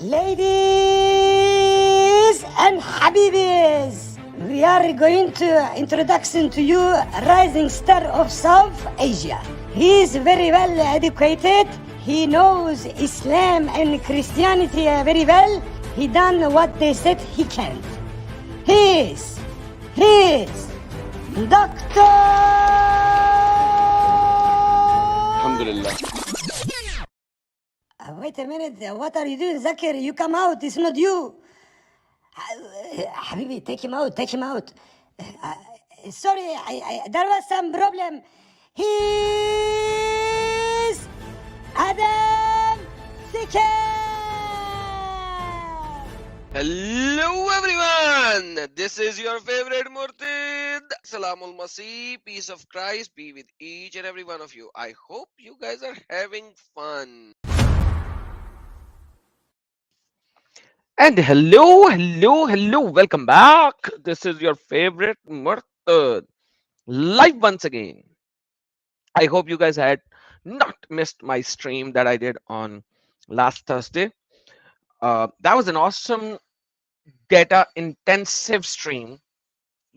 Ladies and Habibis, we are going to introduction to you rising star of South Asia. He is very well educated. He knows Islam and Christianity very well. He done what they said he can't. He is Doctor. Alhamdulillah. Wait a minute, what are you doing, Zakir? You come out, it's not you. Habibi, take him out. Sorry, there was some problem. He's Adam Sikher. Hello everyone, this is your favorite Murtid. Salamul Masih, peace of Christ be with each and every one of you. I hope you guys are having fun. And hello, welcome back. This is your favorite Murtid, live once again. I hope you guys had not missed my stream that I did on last Thursday. That was an awesome data intensive stream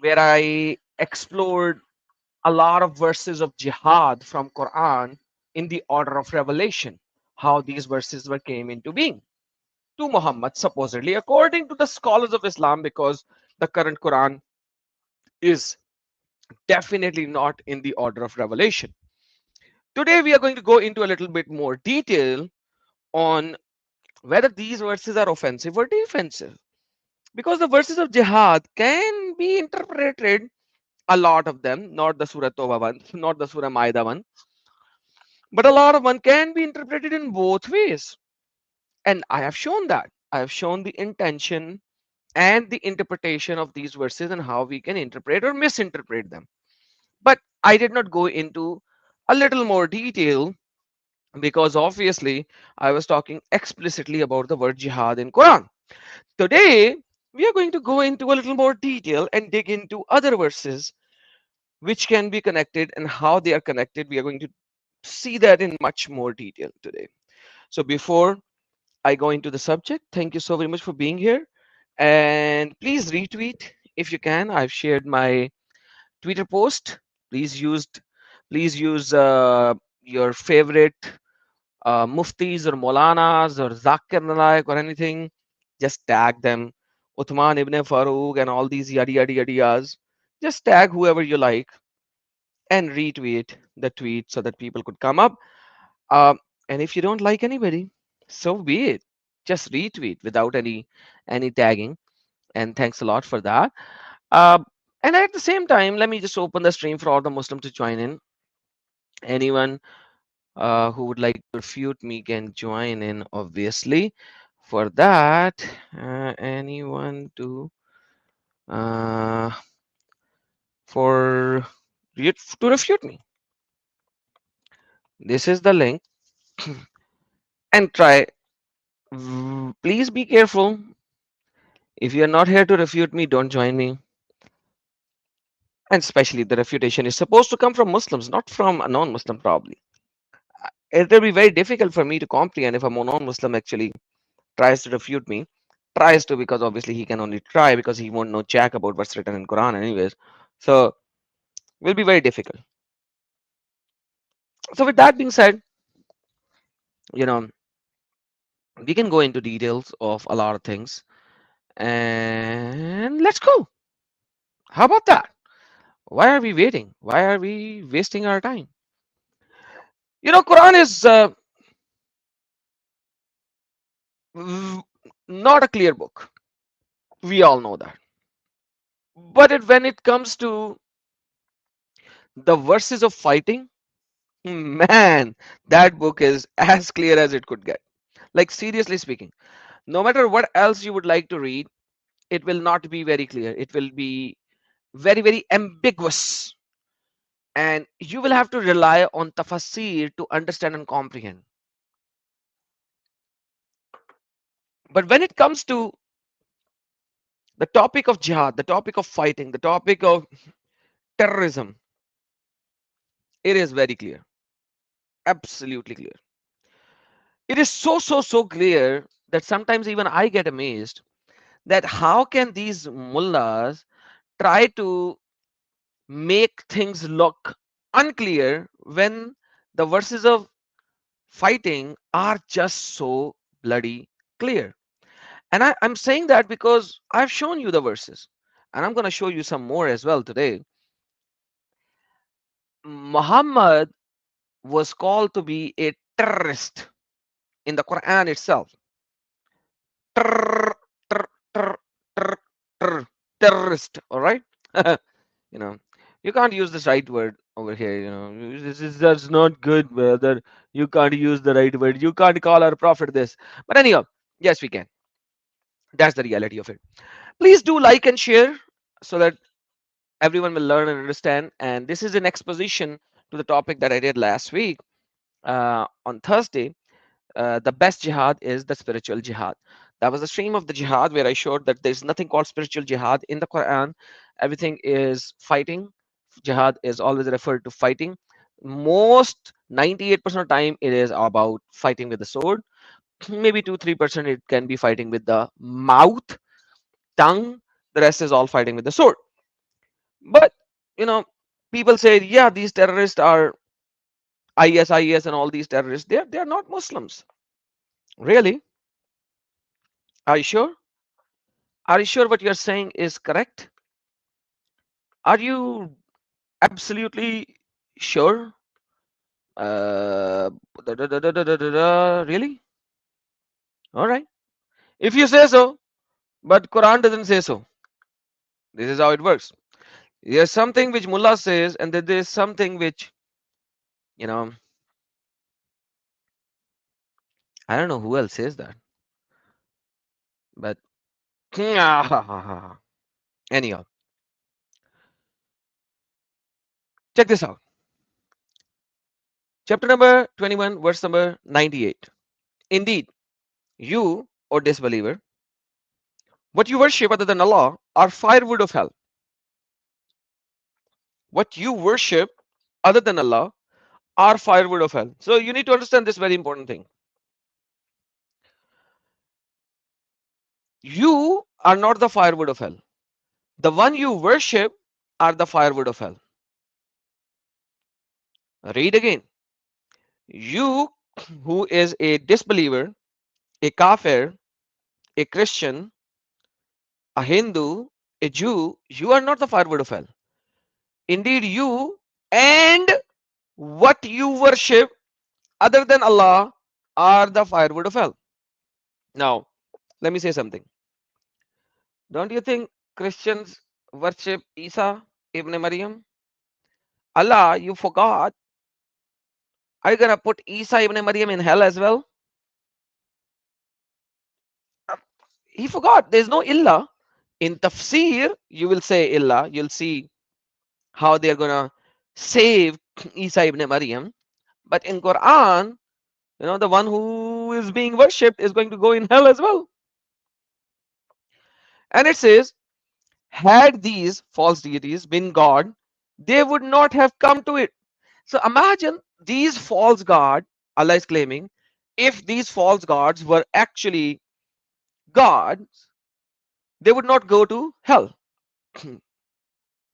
where I explored a lot of verses of jihad from Quran in the order of revelation, how these verses were came into being to Muhammad supposedly according to the scholars of Islam, because the current Quran is definitely not in the order of revelation. Today we are going to go into a little bit more detail on whether these verses are offensive or defensive, because the verses of jihad can be interpreted, a lot of them, not the Surah Tawbah one, not the Surah Maida one, but a lot of one can be interpreted in both ways. And I have shown that. I have shown the intention and the interpretation of these verses and how we can interpret or misinterpret them. But I did not go into a little more detail because obviously I was talking explicitly about the word jihad in Quran. Today, we are going to go into a little more detail and dig into other verses which can be connected and how they are connected. We are going to see that in much more detail today. So before I go into the subject, thank you so very much for being here. And please retweet if you can. I've shared my Twitter post. Please use your favorite muftis or Maulanas or Zakir Naik or anything. Just tag them. Uthman ibn Farooq and all these yadi yadi yadiyas. Just tag whoever you like and retweet the tweet so that people could come up. And if you don't like anybody, so be it. Just retweet without any tagging. And thanks a lot for that. Uh, and at the same time, let me just open the stream for all the Muslims to join in. Anyone who would like to refute me can join in, obviously. For that, anyone uh, to refute me. This is the link. And try. Please be careful. If you are not here to refute me, don't join me. And especially the refutation is supposed to come from Muslims, not from a non-Muslim probably. It will be very difficult for me to comprehend if a non-Muslim actually tries to refute me. Tries to, because obviously he can only try because he won't know jack about what's written in Quran anyways. So will be very difficult. So with that being said, you know, we can go into details of a lot of things. And let's go. How about that? Why are we waiting? Why are we wasting our time? Quran is not a clear book. We all know that. But when it comes to the verses of fighting, man, that book is as clear as it could get. Like, seriously speaking, no matter what else you would like to read, it will not be very clear. It will be very, very ambiguous. And you will have to rely on tafsir to understand and comprehend. But when it comes to the topic of jihad, the topic of fighting, the topic of terrorism, it is very clear. Absolutely clear. It is so clear that sometimes even I get amazed that how can these mullahs try to make things look unclear when the verses of fighting are just so bloody clear. And I'm saying that because I've shown you the verses, and I'm going to show you some more as well today. Muhammad was called to be a terrorist in the Quran itself. Terror, terror, terror, terror, terror, terrorist, all right? You know, you can't use this right word over here. This is that's not good, brother. You can't use the right word. You can't call our prophet this. But anyhow, yes, we can. That's the reality of it. Please do like and share so that everyone will learn and understand. And this is an exposition to the topic that I did last week on Thursday. The best jihad is the spiritual jihad. That was the stream of the jihad where I showed that there's nothing called spiritual jihad in the Quran. Everything is fighting. Jihad is always referred to fighting. Most 98% of the time it is about fighting with the sword. Maybe 2-3% it can be fighting with the mouth, tongue. The rest is all fighting with the sword. But you know, people say, yeah, these terrorists are IS and all these terrorists. They are not Muslims. Really? Are you sure? Are you sure what you're saying is correct? Are you absolutely sure? Uh, really? All right. If you say so, but Quran doesn't say so. This is how it works. There's something which Mullah says, and then there's something which you know. I don't know who else says that, but anyhow, check this out. Chapter number 21, verse number 98. Indeed, you, O disbeliever, what you worship other than Allah are firewood of hell. What you worship other than Allah are firewood of hell. So you need to understand this very important thing. You are not the firewood of hell. The one you worship are the firewood of hell. Read again. You who is a disbeliever, a kafir, a Christian, a Hindu, a Jew, you are not the firewood of hell. Indeed, you and what you worship other than Allah are the firewood of hell. Now, let me say something. Don't you think Christians worship Isa ibn Maryam? Allah, you forgot. Are you gonna put Isa ibn Maryam in hell as well? He forgot. There's no illa. In tafsir, you will say illa. You'll see how they're gonna save Isa ibn Maryam. But in Quran, the one who is being worshipped is going to go in hell as well. And it says, had these false deities been God, they would not have come to it. So imagine these false gods, Allah is claiming, if these false gods were actually gods, they would not go to hell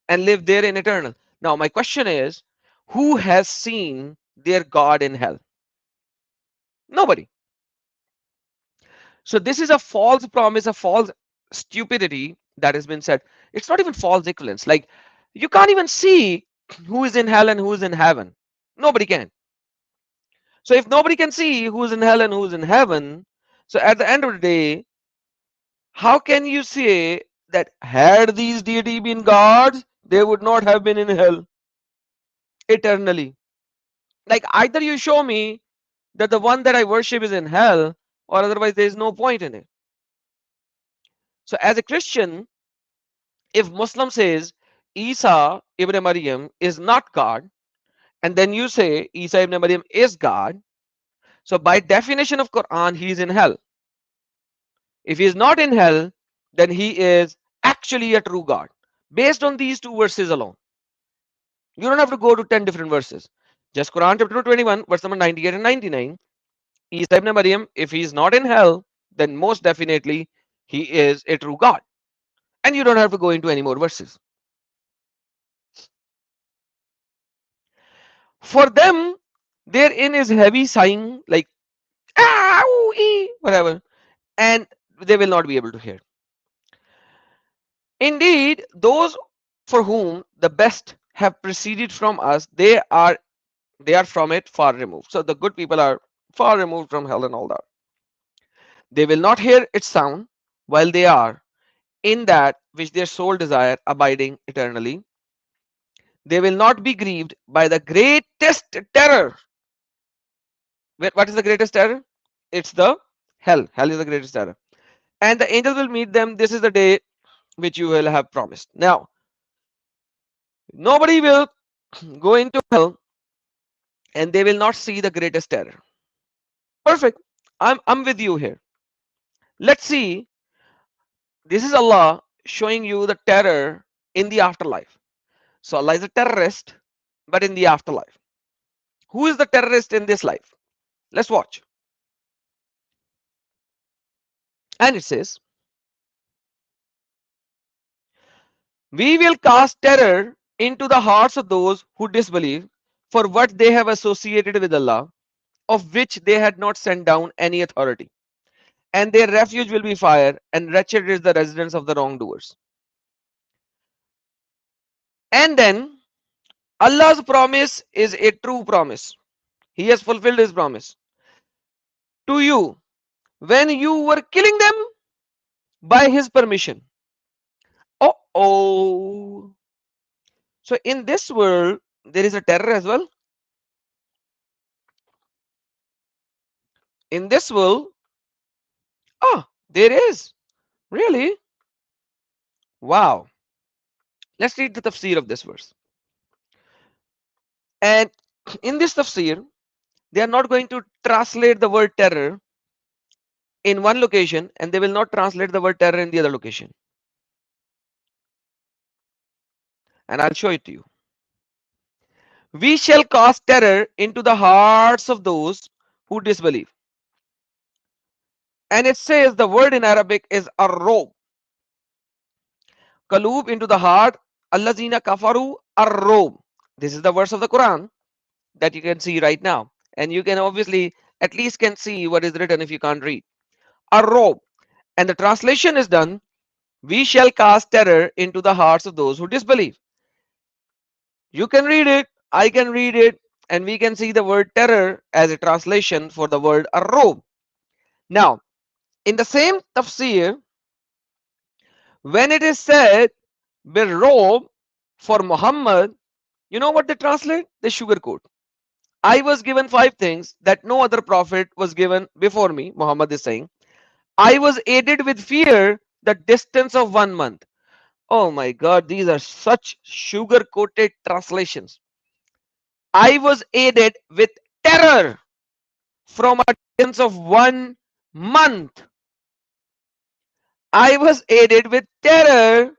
and live there in eternal. Now, my question is, who has seen their God in hell? Nobody. So this is a false promise, a false stupidity that has been said. It's not even false equivalence. Like you can't even see who is in hell and who is in heaven. Nobody can. So if nobody can see who's in hell and who's in heaven, so at the end of the day, how can you say that had these deity been gods, they would not have been in hell eternally? Like either you show me that the one that I worship is in hell, or otherwise there is no point in it. So as a Christian, if Muslim says Isa ibn Maryam is not God, and then you say Isa ibn Maryam is God, so by definition of Quran, he is in hell. If he is not in hell, then he is actually a true God. Based on these two verses alone. You don't have to go to 10 different verses. Just Quran chapter 21, verse number 98 and 99. Isa ibn Maryam, if he is not in hell, then most definitely he is a true God. And you don't have to go into any more verses. For them, therein is heavy sighing, like ah, ooh, whatever, and they will not be able to hear. Indeed, those for whom the best have proceeded from us, they are from it far removed. So the good people are far removed from hell and all that. They will not hear its sound while they are in that which their soul desire, abiding eternally. They will not be grieved by the greatest terror. What is the greatest terror? It's the hell. Hell is the greatest terror. And the angels will meet them. This is the day which you will have promised. Now, nobody will go into hell and they will not see the greatest terror. Perfect. I'm with you here. Let's see. This is Allah showing you the terror in the afterlife. So Allah is a terrorist, but in the afterlife. Who is the terrorist in this life? Let's watch. And it says, we will cast terror into the hearts of those who disbelieve for what they have associated with Allah, of which they had not sent down any authority. And their refuge will be fire, and wretched is the residence of the wrongdoers. And then Allah's promise is a true promise. He has fulfilled his promise to you when you were killing them by his permission. Oh. So in this world, there is a terror as well. In this world, there is. Really? Wow. Let's read the tafsir of this verse. And in this tafsir, they are not going to translate the word terror in one location and they will not translate the word terror in the other location. And I'll show it to you. We shall cast terror into the hearts of those who disbelieve. And it says the word in Arabic is arrob. Kalub into the heart. Allazina kafaru arrob. This is the verse of the Quran that you can see right now. And you can obviously at least can see what is written if you can't read. Arrob. And the translation is done. We shall cast terror into the hearts of those who disbelieve. You can read it. I can read it. And we can see the word terror as a translation for the word arrob. Now, in the same tafsir, when it is said birrob for Muhammad, you know what they translate? They sugarcoat. I was given 5 things that no other prophet was given before me. Muhammad is saying, I was aided with fear the distance of 1 month. Oh my God, these are such sugar coated translations. I was aided with terror from a distance of 1 month. I was aided with terror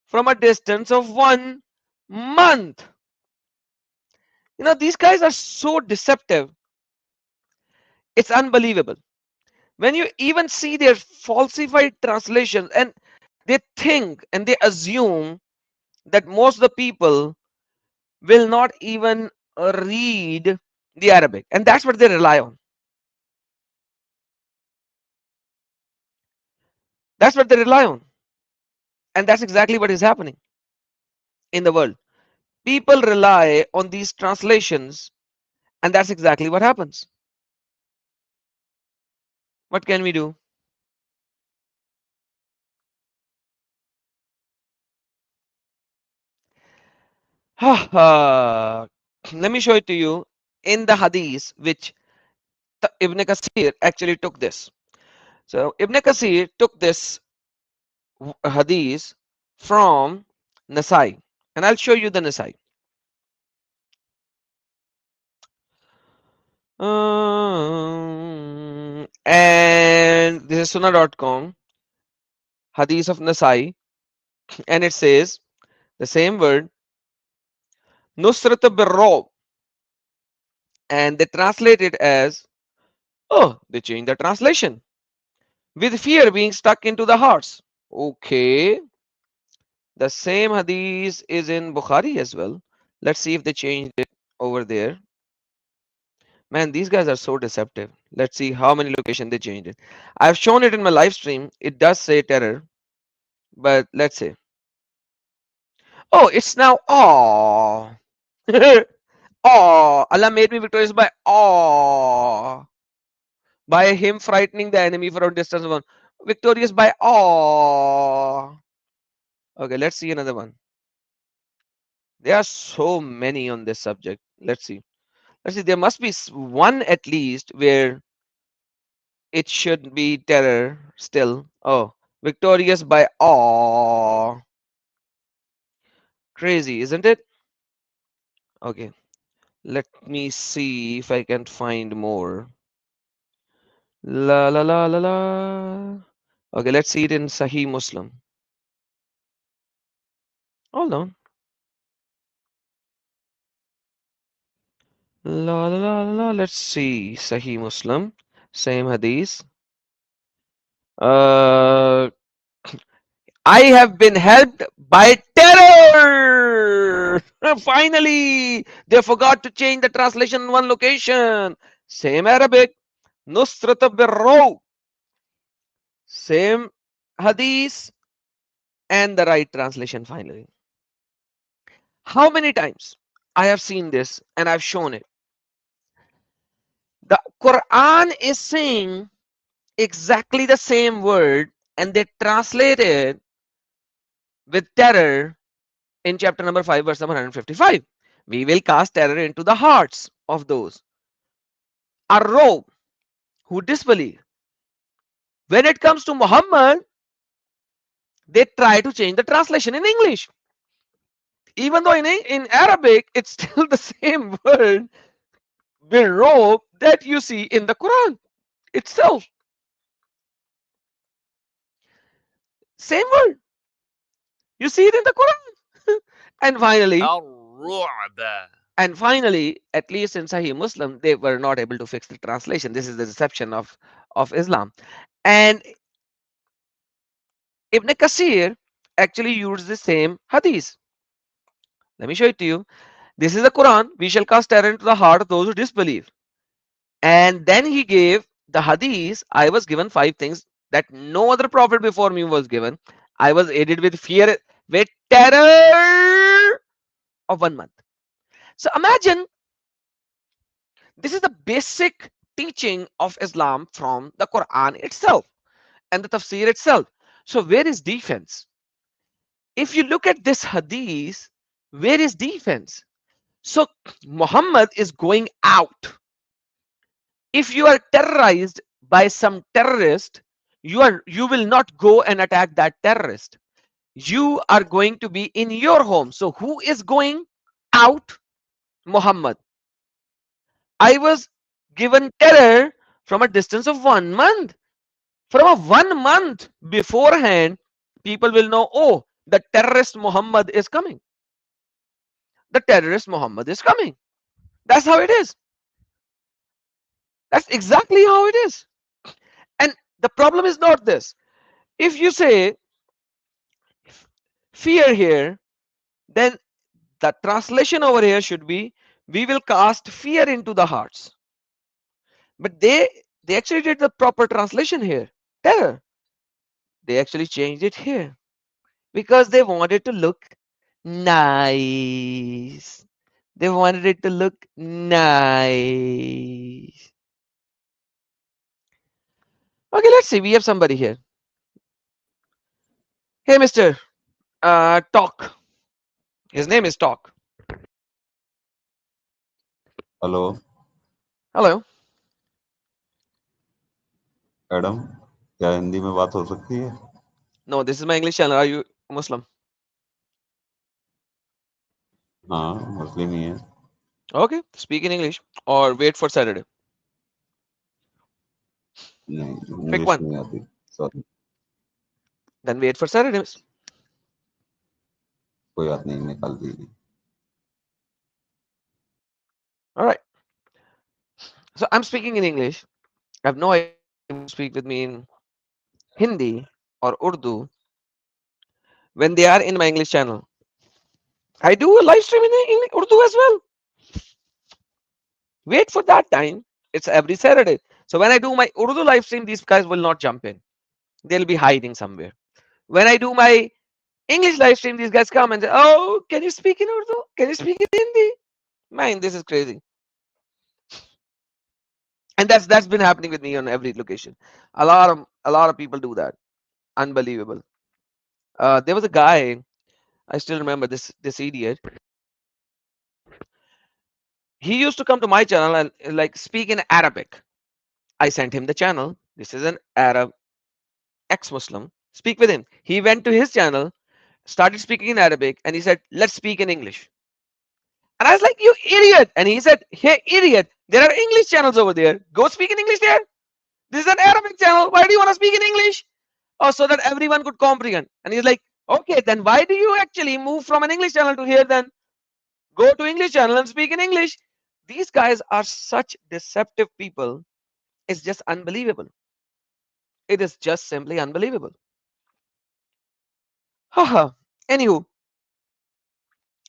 from a distance of 1 month. These guys are so deceptive. It's unbelievable. When you even see their falsified translations and they think and they assume that most of the people will not even read the Arabic, and that's what they rely on. That's what they rely on, and that's exactly what is happening in the world. People rely on these translations, and that's exactly what happens. What can we do? Let me show it to you in the hadith which Ibn Kasir actually took this. So Ibn Kasir took this hadith from Nasai, and I'll show you the Nasai. And this is sunnah.com, hadith of Nasai, and it says the same word, Nusrat birrob, and they translate it as, they changed the translation. with fear being stuck into the hearts. Okay, the same hadith is in Bukhari as well. Let's see if they changed it over there. Man, these guys are so deceptive. Let's see how many locations they changed it. I've shown it in my live stream. It does say terror, but let's say, oh, it's now oh. Oh, Allah made me victorious by oh, by him frightening the enemy from distance one. Victorious by oh. Okay, let's see another one. There are so many on this subject. Let's see. Let's see. There must be one at least where it should be terror still. Oh, victorious by awe. Crazy, isn't it? Okay, let me see if I can find more. La la la la la. Okay, let's see it in Sahih Muslim. Hold on. La la la la la. Let's see Sahih Muslim. Same hadith. Uh, I have been helped by terror. Finally, they forgot to change the translation in one location. Same Arabic. Nusrat birro. Same hadith and the right translation finally. How many times I have seen this and I've shown it. The Quran is saying exactly the same word and they translate it with terror in chapter number 5, verse number 155. We will cast terror into the hearts of those arrow who disbelieve. When it comes to Muhammad, they try to change the translation in English. Even though in Arabic, it's still the same word, birro, that you see in the Quran itself. Same word. You see it in the Quran. and finally, الرعب. and finally, at least in Sahih Muslim, they were not able to fix the translation. This is the deception of Islam. And Ibn Kasir actually used the same hadith. Let me show it to you. This is the Quran. We shall cast terror into the heart of those who disbelieve. And then he gave the hadith. I was given 5 things that no other prophet before me was given. I was aided with fear, with terror of 1 month. So imagine this is the basic teaching of Islam from the Quran itself and the tafsir itself. So where is defense? If you look at this hadith, where is defense? So Muhammad is going out. If you are terrorized by some terrorist, you will not go and attack that terrorist. You are going to be in your home. So who is going out? Muhammad. I was given terror from a distance of 1 month. From a 1 month beforehand, people will know, oh, the terrorist Muhammad is coming. The terrorist Muhammad is coming. That's how it is. That's exactly how it is. And the problem is not this. If you say fear here, then the translation over here should be we will cast fear into the hearts. But they actually did the proper translation here. Terror. They actually changed it here because they wanted to look nice. They wanted it to look nice. Okay, let's see. We have somebody here. Hey, Mr. Talk. His name is Talk. Hello Hello. Madam, क्या हिंदी में बात हो सकती है? No, this is my English channel. Are you Muslim? हाँ, मुस्लिम ही है। Okay, speak in English or wait for Saturday. नहीं, Pick English one. नहीं आती, sorry. Then wait for Saturday. कोई बात नहीं, निकाल दीजिए। All right. So I'm speaking in English. I have no idea if you speak with me in Hindi or Urdu when they are in my English channel. I do a live stream in Urdu as well. Wait for that time. It's every Saturday. So when I do my Urdu live stream, these guys will not jump in. They'll be hiding somewhere. When I do my English live stream, these guys come and say, "Oh, can you speak in Urdu? Can you speak in Hindi?" Man, this is crazy. And that's been happening with me on every location. A lot of people do that. Unbelievable. There was a guy, I still remember this idiot. He used to come to my channel and like speak in Arabic. I sent him the channel. This is an Arab ex-Muslim. Speak with him. He went to his channel, started speaking in Arabic, and he said, "Let's speak in English." And I was like, "You idiot!" And he said, "Hey, idiot! There are English channels over there. Go speak in English there. This is an Arabic channel. Why do you want to speak in English?" Oh, so that everyone could comprehend. And he's like, "Okay, then why do you actually move from an English channel to here? Then go to English channel and speak in English." These guys are such deceptive people. It's just unbelievable. It is just simply unbelievable. Haha. Anywho,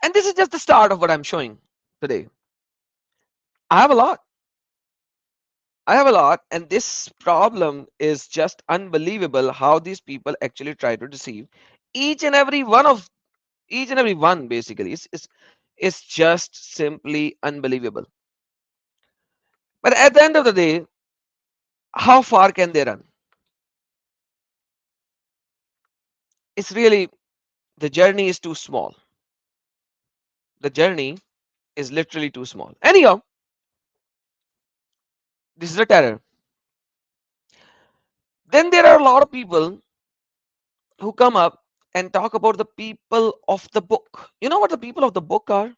and this is just the start of what I'm showing today. I have a lot. I have a lot, and this problem is just unbelievable how these people actually try to deceive each and every one of each and every one basically. It's just simply unbelievable. But at the end of the day, how far can they run? It's really the journey is too small. The journey is literally too small. Anyhow, this is a terror. Then there are a lot of people who come up and talk about the people of the book. You know what the people of the book are?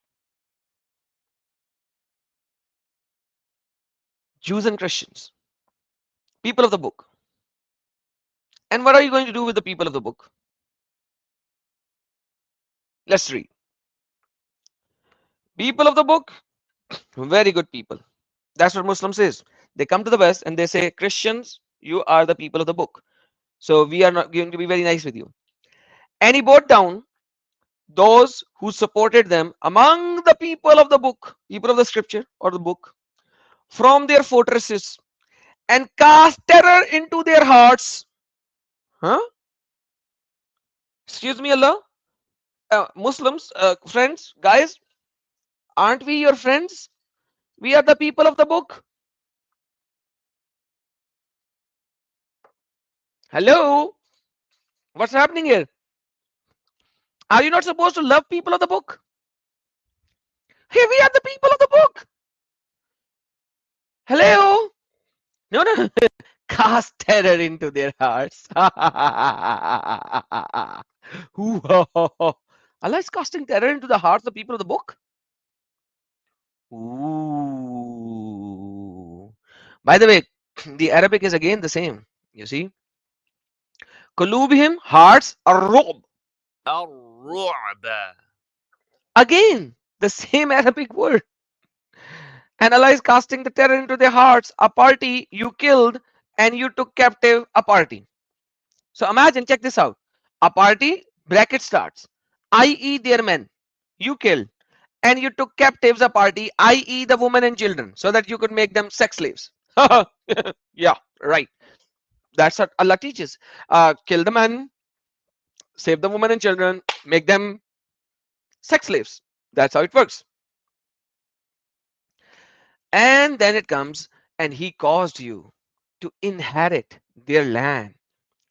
Jews and Christians. People of the book. And what are you going to do with the people of the book? Let's read. People of the book, very good people. That's what Muslim says. They come to the West and they say, Christians, you are the people of the book. So we are not going to be very nice with you. And he brought down those who supported them among the people of the book, people of the scripture or the book, from their fortresses and cast terror into their hearts. Huh? Excuse me, Allah. Muslims, friends, guys, aren't we your friends? We are the people of the book. Hello? What's happening here? Are you not supposed to love people of the book? Hey, we are the people of the book. Hello? No, no. Cast terror into their hearts. Allah is casting terror into the hearts of the people of the book. Ooh. By the way, the Arabic is again the same. You see? Qulubihim, hearts, ar-ru'b. Again, the same Arabic word. And Allah is casting the terror into their hearts. A party you killed and you took captive a party. So imagine, check this out. A party, bracket starts, i.e. their men, you killed. And you took captives a party, i.e. the women and children, so that you could make them sex slaves. Yeah, right. That's what Allah teaches. Kill the men, save the women and children, make them sex slaves. That's how it works. And then it comes, and he caused you to inherit their land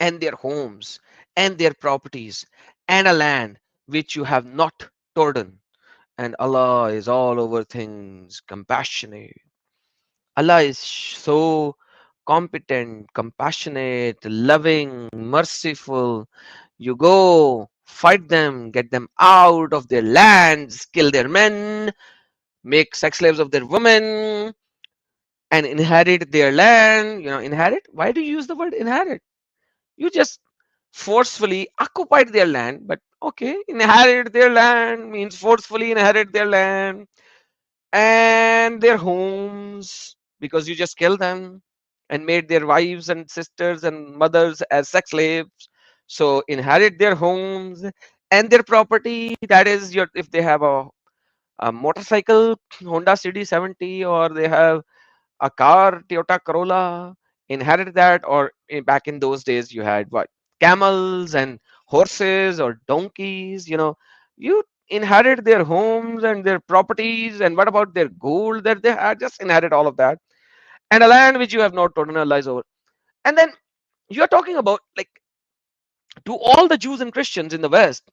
and their homes and their properties and a land which you have not trodden. And Allah is all over things, compassionate. Allah is so competent, compassionate, loving, merciful. You go, fight them, get them out of their lands, kill their men, make sex slaves of their women, and inherit their land. You know, inherit? Why do you use the word inherit? You just forcefully occupied their land, but okay, inherit their land means forcefully inherit their land and their homes because you just kill them. and made their wives and sisters and mothers as sex slaves. So inherit their homes and their property. That is your, if they have a motorcycle Honda CD70, or they have a car Toyota Corolla, inherit that. Or back in those days you had what, camels and horses or donkeys, you inherit their homes and their properties. And what about their gold that they had? Just inherit all of that, and a land which you have not total lies over. And then you're talking about, like, to all the Jews and Christians in the West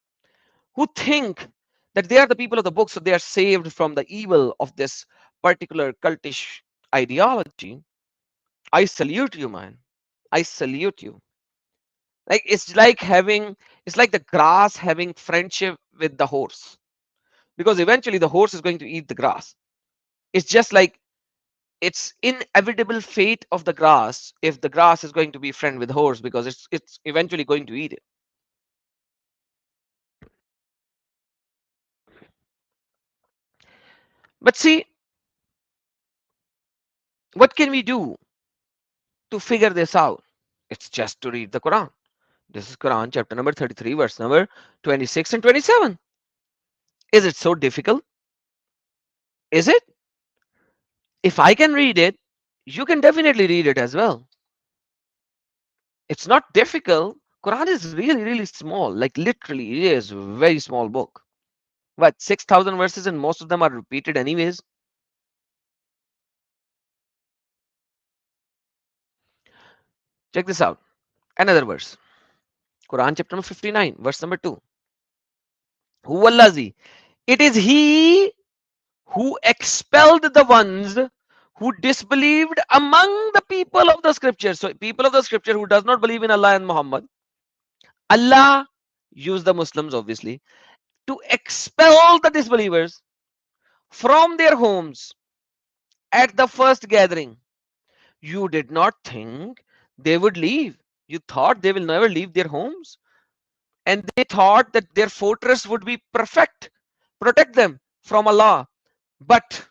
who think that they are the people of the book, so they are saved from the evil of this particular cultish ideology. I salute you, man. I salute you. Like, it's like the grass having friendship with the horse, because eventually the horse is going to eat the grass. It's just like, it's inevitable fate of the grass if the grass is going to be friend with horse, because it's eventually going to eat it. But see, what can we do to figure this out? It's just to read the Quran. This is Quran chapter number 33, verse number 26 and 27. Is it so difficult? Is it? If I can read it, you can definitely read it as well. It's not difficult. Quran is really, really small. Like, literally, it is a very small book. What, 6,000 verses, and most of them are repeated anyways. Check this out. Another verse. Quran chapter number 59, verse number 2. Huwallazi. It is He who expelled the ones who disbelieved among the people of the scripture. So people of the scripture who does not believe in Allah and Muhammad, Allah used the Muslims obviously to expel the disbelievers from their homes at the first gathering. You did not think they would leave. You thought they will never leave their homes, and they thought that their fortress would be perfect, protect them from Allah. But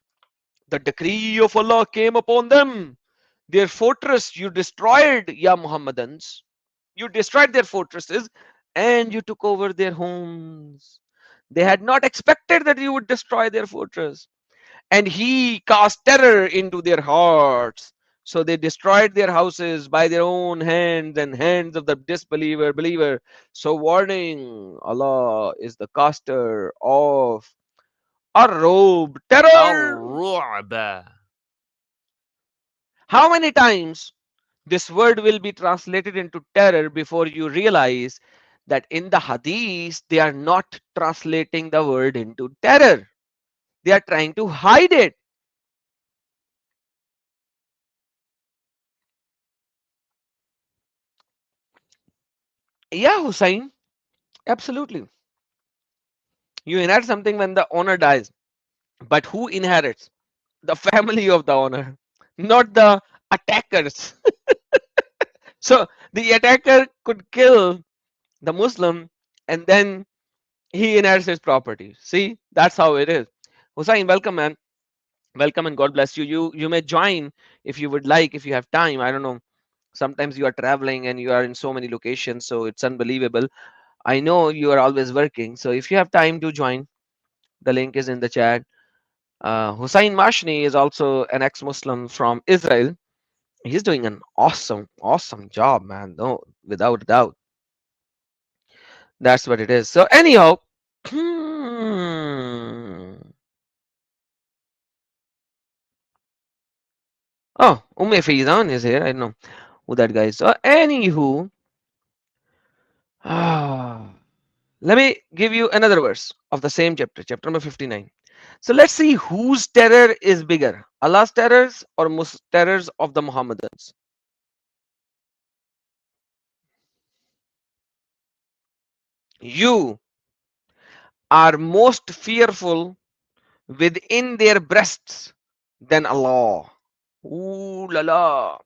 the decree of Allah came upon them. Their fortress you destroyed, Ya Muhammadans. You destroyed their fortresses and you took over their homes. They had not expected that you would destroy their fortress. And He cast terror into their hearts. So they destroyed their houses by their own hands and hands of the believer. So warning, Allah is the caster of a robe, terror. الرعب. How many times this word will be translated into terror before you realize that in the hadith they are not translating the word into terror? They are trying to hide it. Yeah, Hussein, absolutely. You inherit something when the owner dies, but who inherits? The family of the owner, not the attackers. So the attacker could kill the Muslim, and then he inherits his property. See, that's how it is. Hussein, welcome, man. Welcome, and God bless you. You may join if you would like, if you have time. I don't know. Sometimes you are traveling and you are in so many locations, so it's unbelievable. I know you are always working, so if you have time to join, the link is in the chat. Hussein Mashni is also an ex-Muslim from Israel. He's doing an awesome job, man. No, without a doubt. That's what it is. So anyhow, oh, Faizan is here. I don't know who that guy is. So anywho, let me give you another verse of the same chapter, chapter number 59. So let's see whose terror is bigger, Allah's terrors or terrors of the Muhammadans. You are most fearful within their breasts than Allah. Ooh la la.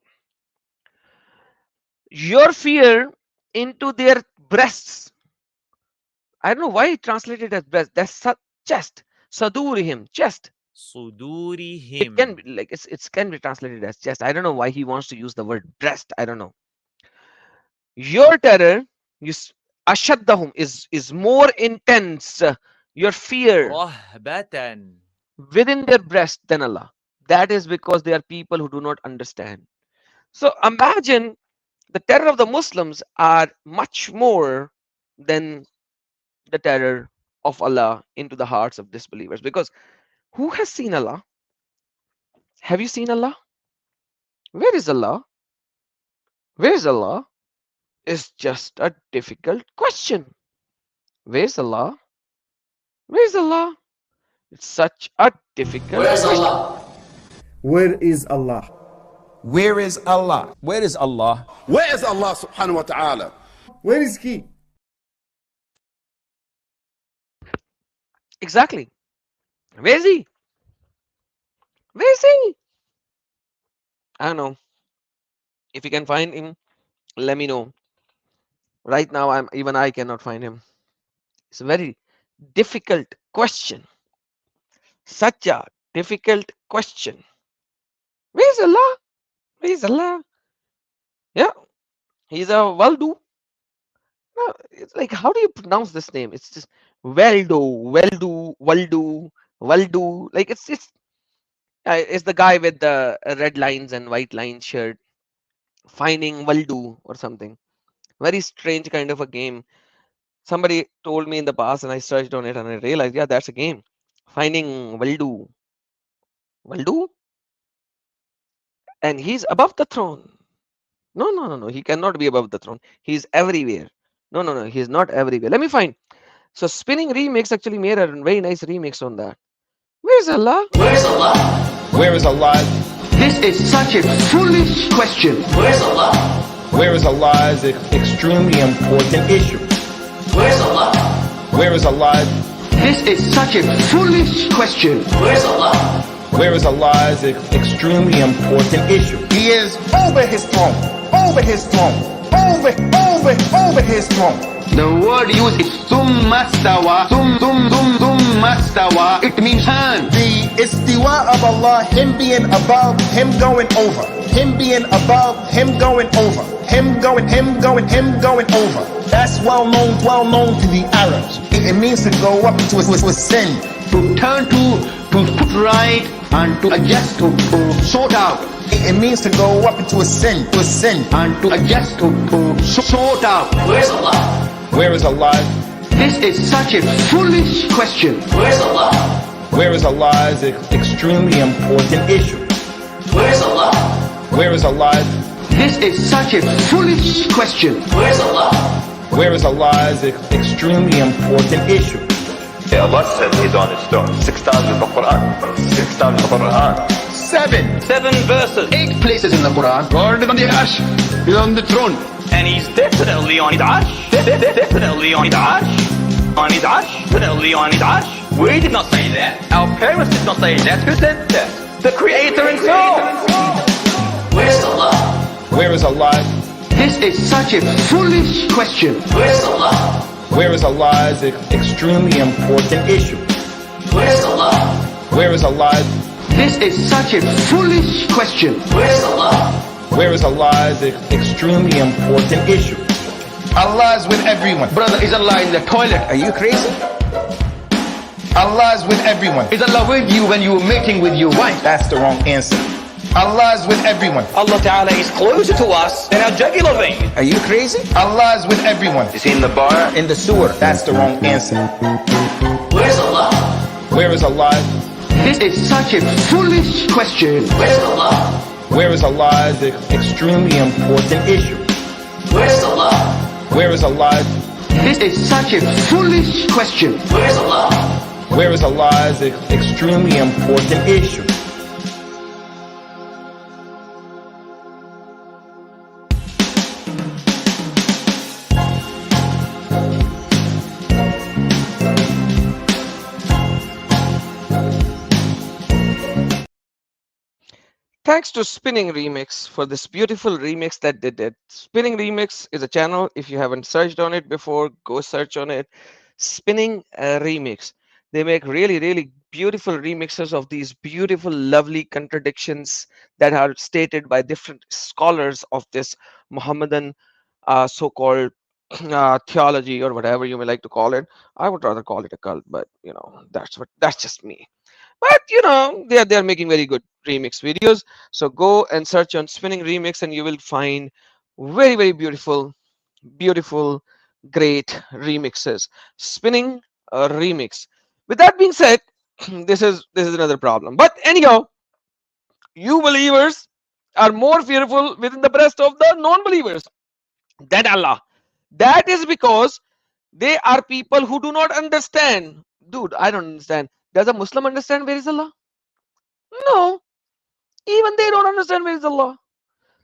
Your fear into their breasts. I don't know why he translated as breast. That's chest. Sadurihim, chest. It can صدورهم. be like it can be translated as chest. I don't know why he wants to use the word breast. I don't know. Your terror is ashaddahum is more intense. Your fear رهبة. within their breast than Allah. That is because they are people who do not understand. So imagine the terror of the Muslims are much more than the terror of Allah into the hearts of disbelievers. Because who has seen Allah? Have you seen Allah? Where is Allah? Where is Allah? Is just a difficult question. Where's Allah? Where's Allah? It's such a difficult Where's question. Allah? Where is Allah? Where is Allah? Where is Allah? Where is Allah subhanahu wa ta'ala? Where is He? Exactly. Where is He? Where is He? I don't know. If you can find Him, let me know. Right now, I cannot find Him. It's a very difficult question. Such a difficult question. Where's Allah? Where's Allah? Yeah, He's a Waldo. No, it's like, how do you pronounce this name? It's just Waldo. Like it's the guy with the red lines and white lines shirt, finding Waldo or something. Very strange kind of a game. Somebody told me in the past, and I searched on it, and I realized, yeah, that's a game. Finding Waldo. Waldo, and he's above the throne. No. He cannot be above the throne. He's everywhere. No. He's not everywhere. Let me find. So Spinning Remix actually made a very nice remix on that. Where's Allah? Where's Allah? Where is Allah? This is such a foolish question. Where's Allah? Where is Allah is an extremely important issue. Where's Allah? Where is Allah? This is such a foolish question. Where's Allah? Where is Allah is an extremely important issue. He is over his throne, over his throne, over his throne. The word used is thumma stawa. Thumma stawa. It means hand. The istiwa of Allah, him being above, him going over. Him being above, him going over. Him going over. That's well known to the Arabs. It means to go up, to ascend. To turn to put right, and to adjust, to sort out. It means to go up and to ascend, And to adjust, to sort out. Where's Allah? Where is Allah? This is such a foolish question. Where's Allah? Where is Allah is an extremely important issue. Where's Allah? Where is Allah? This is such a foolish question. Where's Allah? Where is Allah is an extremely important issue. Allah said He's on His throne. 6 times in the Quran. 6 times in the Quran. 7 verses. 8 places in the Quran. God is on the arsh. He's on the throne. And He's definitely on His arsh. Definitely on His arsh. On His arsh. Definitely on His arsh. We did not say that. Our parents did not say that. Who said that? The Creator Himself. Where's Allah? Where is Allah? This is such a foolish question. Where's Allah? Where is Allah is an extremely important issue. Where's Allah? Where is Allah? This is such a foolish question. Where's Allah? Where is Allah is an extremely important issue. Allah is with everyone. Brother, is Allah in the toilet? Are you crazy? Allah is with everyone. Is Allah with you when you were mating with your wife? That's the wrong answer. Allah is with everyone. Allah Ta'ala is closer to us than our jugular vein. Are you crazy? Allah is with everyone. Is He in the bar? In the sewer. That's the wrong answer. Where's Allah? Where is Allah? This is such a foolish question. Where's Allah? Where is Allah is an extremely important issue. Where's Allah? Where is Allah? This is such a foolish question. Where's Allah? Where is Allah is an extremely important issue. Thanks to Spinning Remix for this beautiful remix that they did. Spinning Remix is a channel. If you haven't searched on it before, go search on it. Spinning Remix. They make really, really beautiful remixes of these beautiful, lovely contradictions that are stated by different scholars of this Muhammadan so-called theology, or whatever you may like to call it. I would rather call it a cult, but that's just me. But they're making very good remix videos. So go and search on spinning remix, and you will find very, very beautiful, beautiful, great remixes. Spinning a remix. With that being said, this is another problem. But anyhow, you believers are more fearful within the breast of the non-believers than Allah. That is because they are people who do not understand. Dude, I don't understand. Does a Muslim understand where is Allah? No. Even they don't understand where is Allah.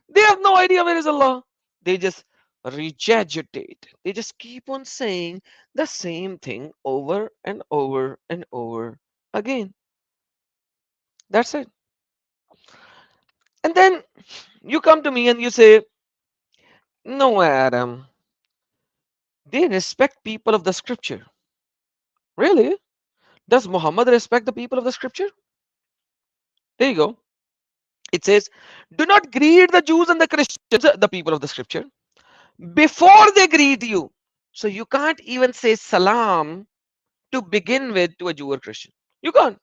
They have no idea where is Allah. They just regurgitate. They just keep on saying the same thing over and over and over again. That's it. And then you come to me and you say, no, Adam, they respect people of the scripture. Really? Does Muhammad respect the people of the scripture? There you go. It says, do not greet the Jews and the Christians, the people of the scripture, before they greet you. So you can't even say salam to begin with to a Jew or Christian. You can't.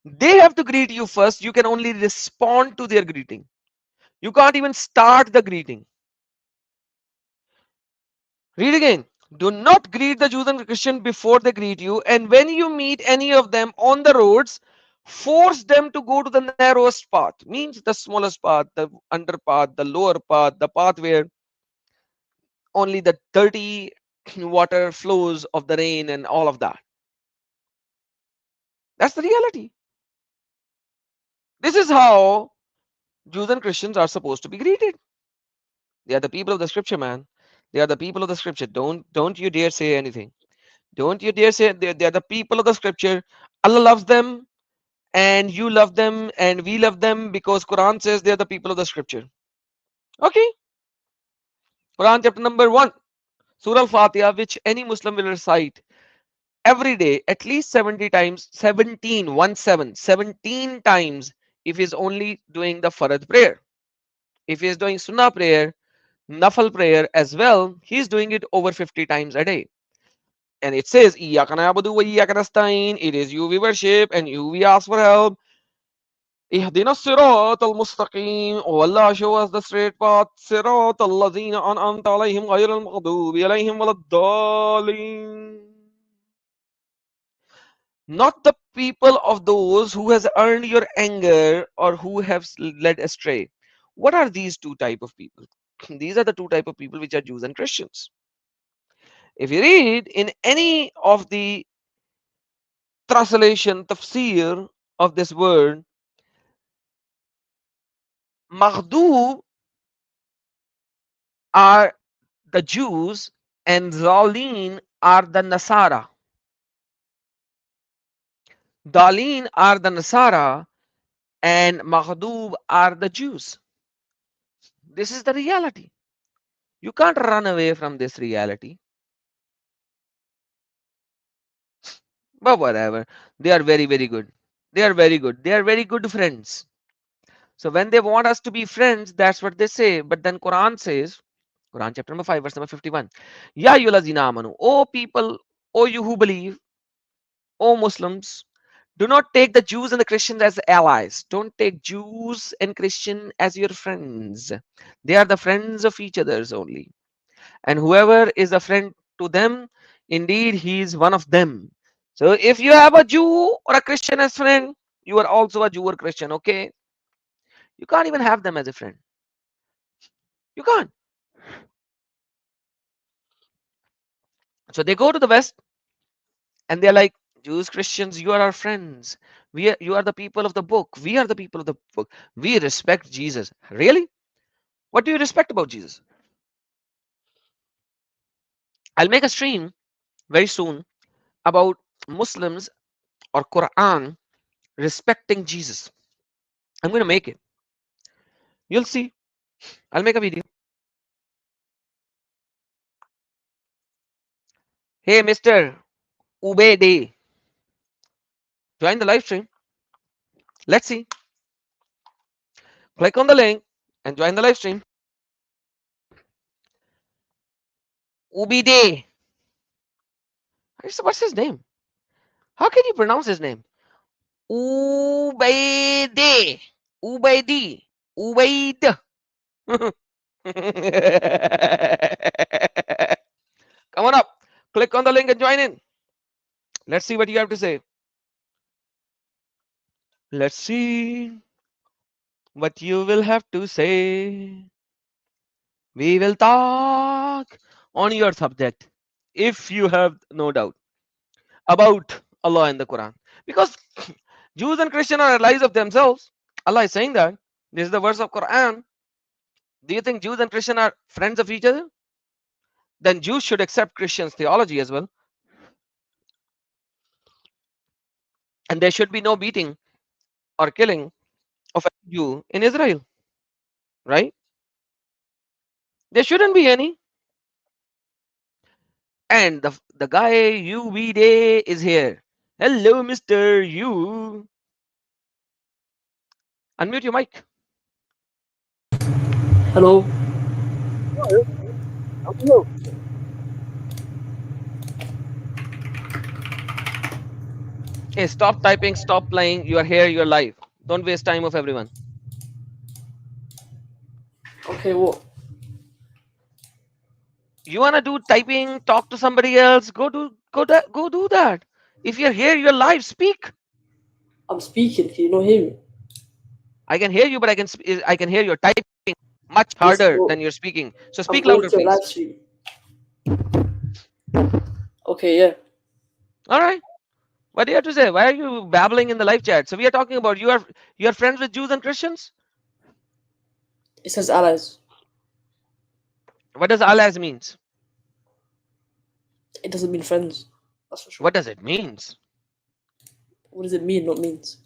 They have to greet you first. You can only respond to their greeting. You can't even start the greeting. Read again. Do not greet the Jews and Christians before they greet you. And when you meet any of them on the roads, force them to go to the narrowest path. Means the smallest path, the underpath, the lower path, the path where only the dirty water flows of the rain and all of that. That's the reality. This is how Jews and Christians are supposed to be greeted. They are the people of the scripture, man. They are the people of the scripture. Don't you dare say anything. Don't you dare say they are the people of the scripture. Allah loves them, and you love them, and we love them because Quran says they are the people of the scripture. Okay. Quran chapter number 1, Surah Al-Fatiha, which any Muslim will recite every day at least 70 times, 17 times if he's only doing the Farad prayer. If he is doing Sunnah prayer, Nafal prayer as well, he's doing it over 50 times a day. And it says, Iyyaka na'budu wa iyyaka nasta'in. It is you we worship and you we ask for help. Ihdina sirat al-mustaqim. Oh Allah, show us the straight path. Sirat al-lazina an'amta alayhim ghayr al-maghdubi alayhim waladdallin. Not the people of those who has earned your anger or who have led astray. What are these two type of people? These are the two type of people which are Jews and Christians. If you read in any of the translation, tafsir of this word, Maghdub are the Jews and Zalin are the Nasara. Dalin are the Nasara and Maghdub are the Jews. This is the reality. You can't run away from this reality. But whatever. They are very, very good. They are very good. They are very good friends. So when they want us to be friends, that's what they say. But then Quran says, Quran chapter number 5, verse number 51. Ya yulazina amanu. O people, O you who believe, O Muslims, do not take the Jews and the Christians as allies. Don't take Jews and Christian as your friends. They are the friends of each other's only. And whoever is a friend to them, indeed he is one of them. So if you have a Jew or a Christian as friend, you are also a Jew or Christian, okay? You can't even have them as a friend. You can't. So they go to the West and they're like, Jews, Christians, you are our friends. You are the people of the book. We are the people of the book. We respect Jesus. Really? What do you respect about Jesus? I'll make a stream very soon about Muslims or Quran respecting Jesus. I'm going to make it. You'll see. I'll make a video. Hey, Mr. Ubede. Join the live stream. Let's see. Click on the link and join the live stream. Ubide. What's his name? How can you pronounce his name? Ubaide. Ubaidi. Ubaid. Come on up. Click on the link and join in. Let's see what you have to say. Let's see what you will have to say. We will talk on your subject, if you have no doubt, about Allah and the Quran. Because Jews and Christians are allies of themselves. Allah is saying that. This is the verse of Quran. Do you think Jews and Christians are friends of each other? Then Jews should accept Christians' theology as well. And there should be no beating or killing of a Jew in Israel. Right? There shouldn't be any. And the guy UVD is here. Hello, Mr. U. Unmute your mic. Hello. Hey, stop typing, stop playing. You are here, you're live. Don't waste time of everyone. Okay, what? You wanna do typing, talk to somebody else, go do that. If you're here, you're live, speak. I'm speaking. Can you not hear me? I can hear you, but I can hear your typing much harder than you're speaking. So speak I'm going louder, to a please. live stream. Okay, yeah. All right. What do you have to say? Why are you babbling in the live chat? So we are talking about you are friends with Jews and Christians? It says allies. What does allies means? It doesn't mean friends. That's for sure. What does it means? What does it mean, not means?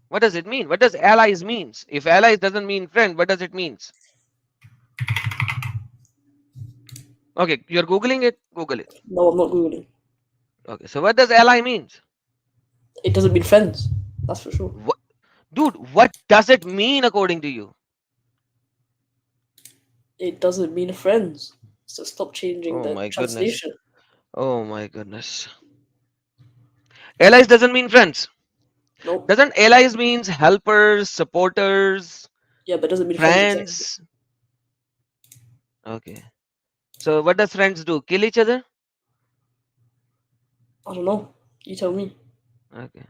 What does it mean? What does allies means? If allies doesn't mean friend, what does it means? Okay, you're Googling it? Google it. No, I'm not Googling. Okay, so what does ally means? It doesn't mean friends. That's for sure. Dude, what does it mean according to you? It doesn't mean friends. So stop changing the translation. Oh my goodness. Allies doesn't mean friends. Nope. Doesn't allies means helpers, supporters? Yeah, but it doesn't mean friends. Okay. So what does friends do? Kill each other? I don't know. You tell me. Okay.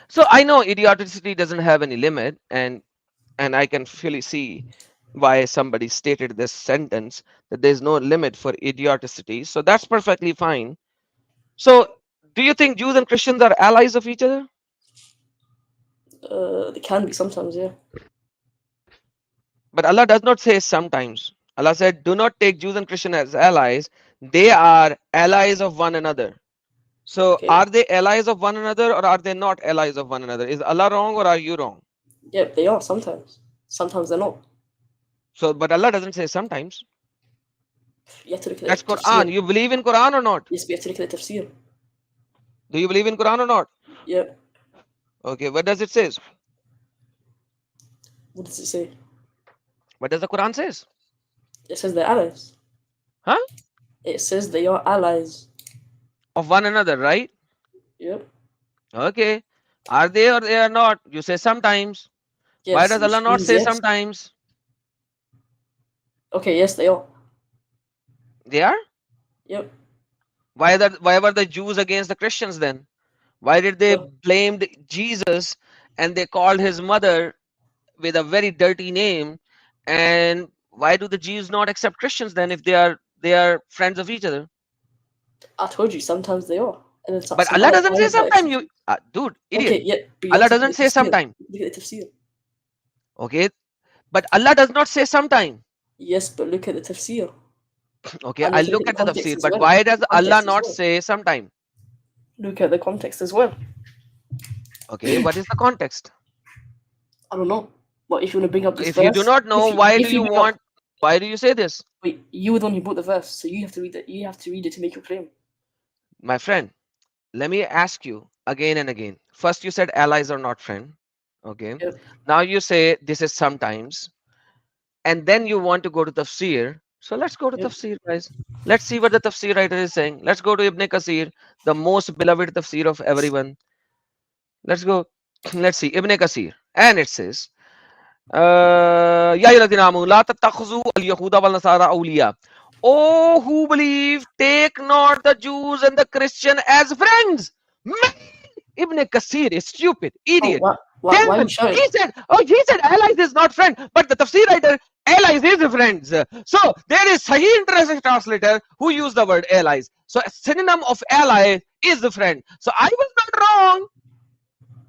So I know idioticity doesn't have any limit, and I can fully see why somebody stated this sentence, that there's no limit for idioticity. So that's perfectly fine. So do you think Jews and Christians are allies of each other? They can be sometimes, yeah. But Allah does not say sometimes. Allah said, do not take Jews and Christians as allies. They are allies of one another. So Okay. are they allies of one another, or are they not allies of one another? Is Allah wrong or are you wrong? Yeah, they are sometimes. Sometimes they're not. So, but Allah doesn't say sometimes. You have to look at That's the Quran. tafsir. You believe in Quran or not? Yes, we have to look at the tafsir. Do you believe in Quran or not? Yeah. Okay, what does it say? What does it say? What does the Quran says? It says they're allies. Huh? It says they are allies. Of one another, right? Yep. Okay. Are they or they are not? You say sometimes. Yes, Why does which Allah not means say yes. sometimes? Okay, yes, they are. They are? Yep. Why were the Jews against the Christians then? Why did they blamed Jesus and they called his mother with a very dirty name? And why do the Jews not accept Christians then if they are friends of each other? I told you, sometimes they are. And then But some Allah other doesn't say times they're sometime. actually- Dude, idiot. Okay, yeah. But you Allah have to look doesn't at the say tafsir. sometime. Look at the tafsir. Okay, but Allah does not say sometime. Yes, but look at the tafsir. Okay, And I you have to look at the context tafsir, as but well. why does Allah Context as not well. say sometime? Look at the context as well. Okay, what is the context? I don't know. But if you want to bring up this If verse, you do not know, if why if do you bring up- want? Why do you say this, Wait, you were the one who brought the verse, so you have to read it. You have to read it to make your claim. my friend? let me ask you again and again. First, you said allies are not friend. Okay. Yep. Now you say this is sometimes, and then you want to go to tafsir. So let's go to Yep. tafsir, guys. Let's see what the tafsir writer is saying. Let's go to Ibn Kasir, the most beloved tafsir of everyone. Let's go. Let's see Ibn Kasir, and it says, "Ya ayyuhalladhina amanu la tattakhuzu al-yahuda wal nasara awliya." Oh, who believe, take not the Jews and the Christian as friends. Man, Ibn Kasir is stupid, Oh, idiot. why are you Damn, shouting? he said allies is not friend, but the tafsir writer, allies is friends. So there is Sahih International Translator who used the word allies. So a synonym of ally is the friend. So I was not wrong.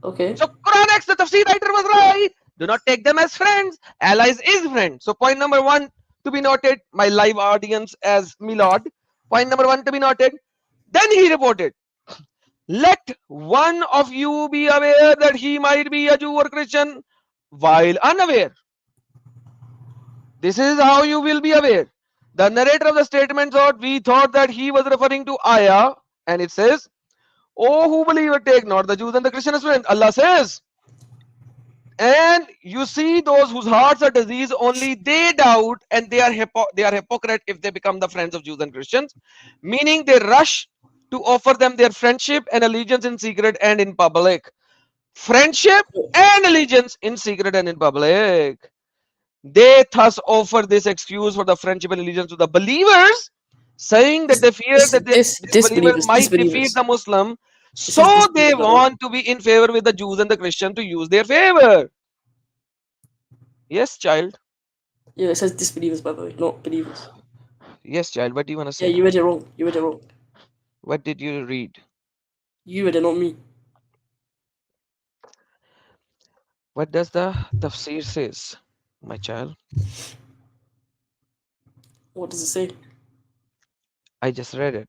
Okay. So Quran X, the tafsir writer was right. Do not take them as friends. Allies is friends. So point number one to be noted, my live audience as Milord. Point number one to be noted. Then he reported, let one of you be aware that he might be a Jew or Christian while unaware. This is how you will be aware. The narrator of the statement thought we thought that he was referring to Ayah, and it says, "Oh, who believe it, take not the Jews and the Christians as friends." Allah says, and you see those whose hearts are diseased, only they doubt, and they are hypocrite if they become the friends of Jews and Christians, meaning they rush to offer them their friendship and allegiance in secret and in public. Friendship and allegiance in secret and in public. They thus offer this excuse for the friendship and allegiance to the believers, saying that they fear that this believer might defeat the Muslim, so they want to be in favor with the Jews and the Christians to use their favor. Yes, child. Yeah, it says disbelievers, by the way, not believers. Yes, child. What do you want to say? Yeah, you read it wrong. You read it wrong. What did you read? You read it, not me. What does the tafsir says, my child? What does it say? I just read it.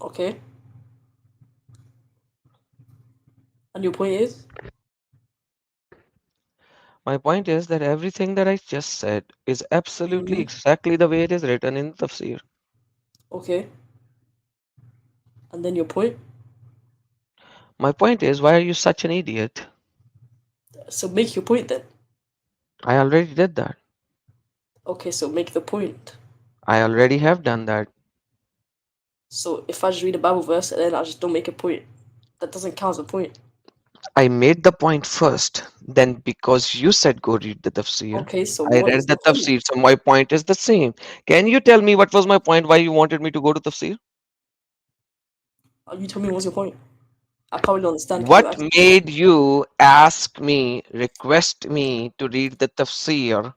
Okay. And your point is? My point is that everything that I just said is absolutely exactly the way it is written in the tafsir. Okay. And then your point? My point is, why are you such an idiot? So make your point then. I already did that. Okay, so make the point. I already have done that. So if I just read a Bible verse and then I just don't make a point, that doesn't count as a point. I made the point first. Then because you said go read the tafsir, okay, so I read the tafsir. So my point is the same. Can you tell me what was my point? Why you wanted me to go to tafsir? You told me what's your point. I probably don't understand. What made you ask me, request me to read the tafsir?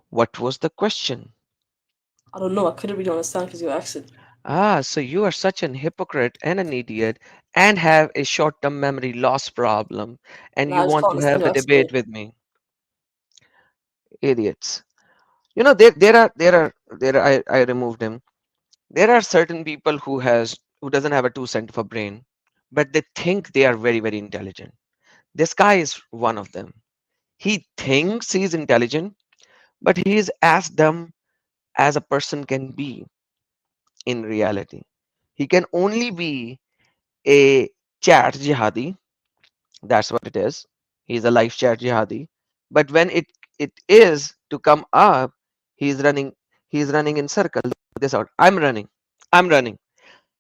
What was the question? I don't know. I couldn't really understand because your accent. Ah, so you are such an hypocrite and an idiot and have a short-term memory loss problem, and you want to have a debate with me. Idiots. You know, I removed him. There are certain people who doesn't have a 2 cent of a brain, but they think they are very, very intelligent. This guy is one of them. He thinks he's intelligent, but he is as dumb as a person can be in reality. He can only be a chat jihadi. That's what it is. He's a live chat jihadi. But when it is to come up, he's running in circle. This out. I'm running.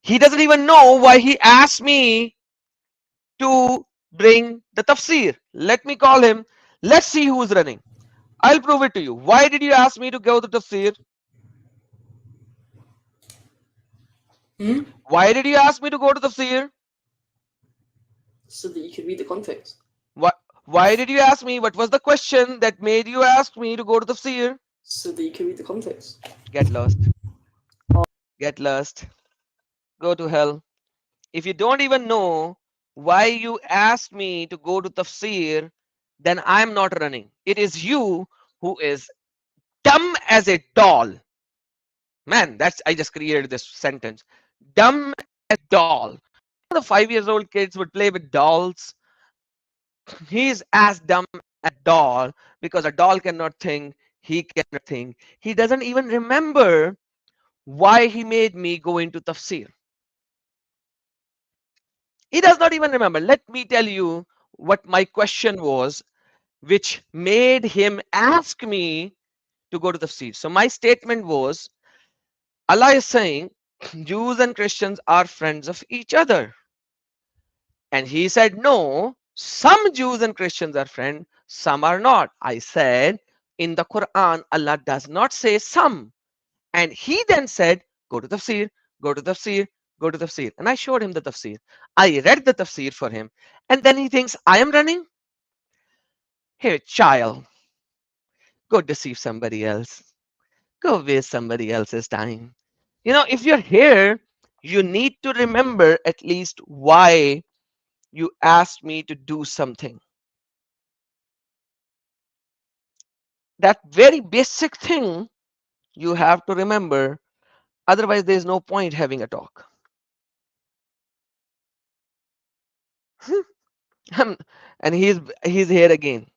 He doesn't even know why he asked me to bring the tafsir. Let me call him. Let's see who's running. I'll prove it to you. Why did you ask me to go to tafsir? Why did you ask me to go to tafsir? So that you could read the context. Why did you ask me? What was the question that made you ask me to go to tafsir? So that you can read the context. Get lost. Get lost. Go to hell. If you don't even know why you asked me to go to tafsir, then I'm not running. It is you who is dumb as a doll. Man, I just created this sentence. Dumb as a doll. The 5-year-old kids would play with dolls. He's as dumb as a doll because a doll cannot think. He cannot think. He doesn't even remember why he made me go into tafsir. He does not even remember. Let me tell you what my question was, which made him ask me to go to the tafsir. So my statement was, Allah is saying Jews and Christians are friends of each other. And he said, no, some Jews and Christians are friends, some are not. I said, in the Quran, Allah does not say some. And he then said, go to tafsir, go to tafsir, go to tafsir. And I showed him the tafsir. I read the tafsir for him. And then he thinks, I am running? Hey, child, go deceive somebody else. Go waste somebody else's time. You know, if you're here, you need to remember at least why you asked me to do something. That very basic thing you have to remember. Otherwise, there's no point having a talk. And he's here again.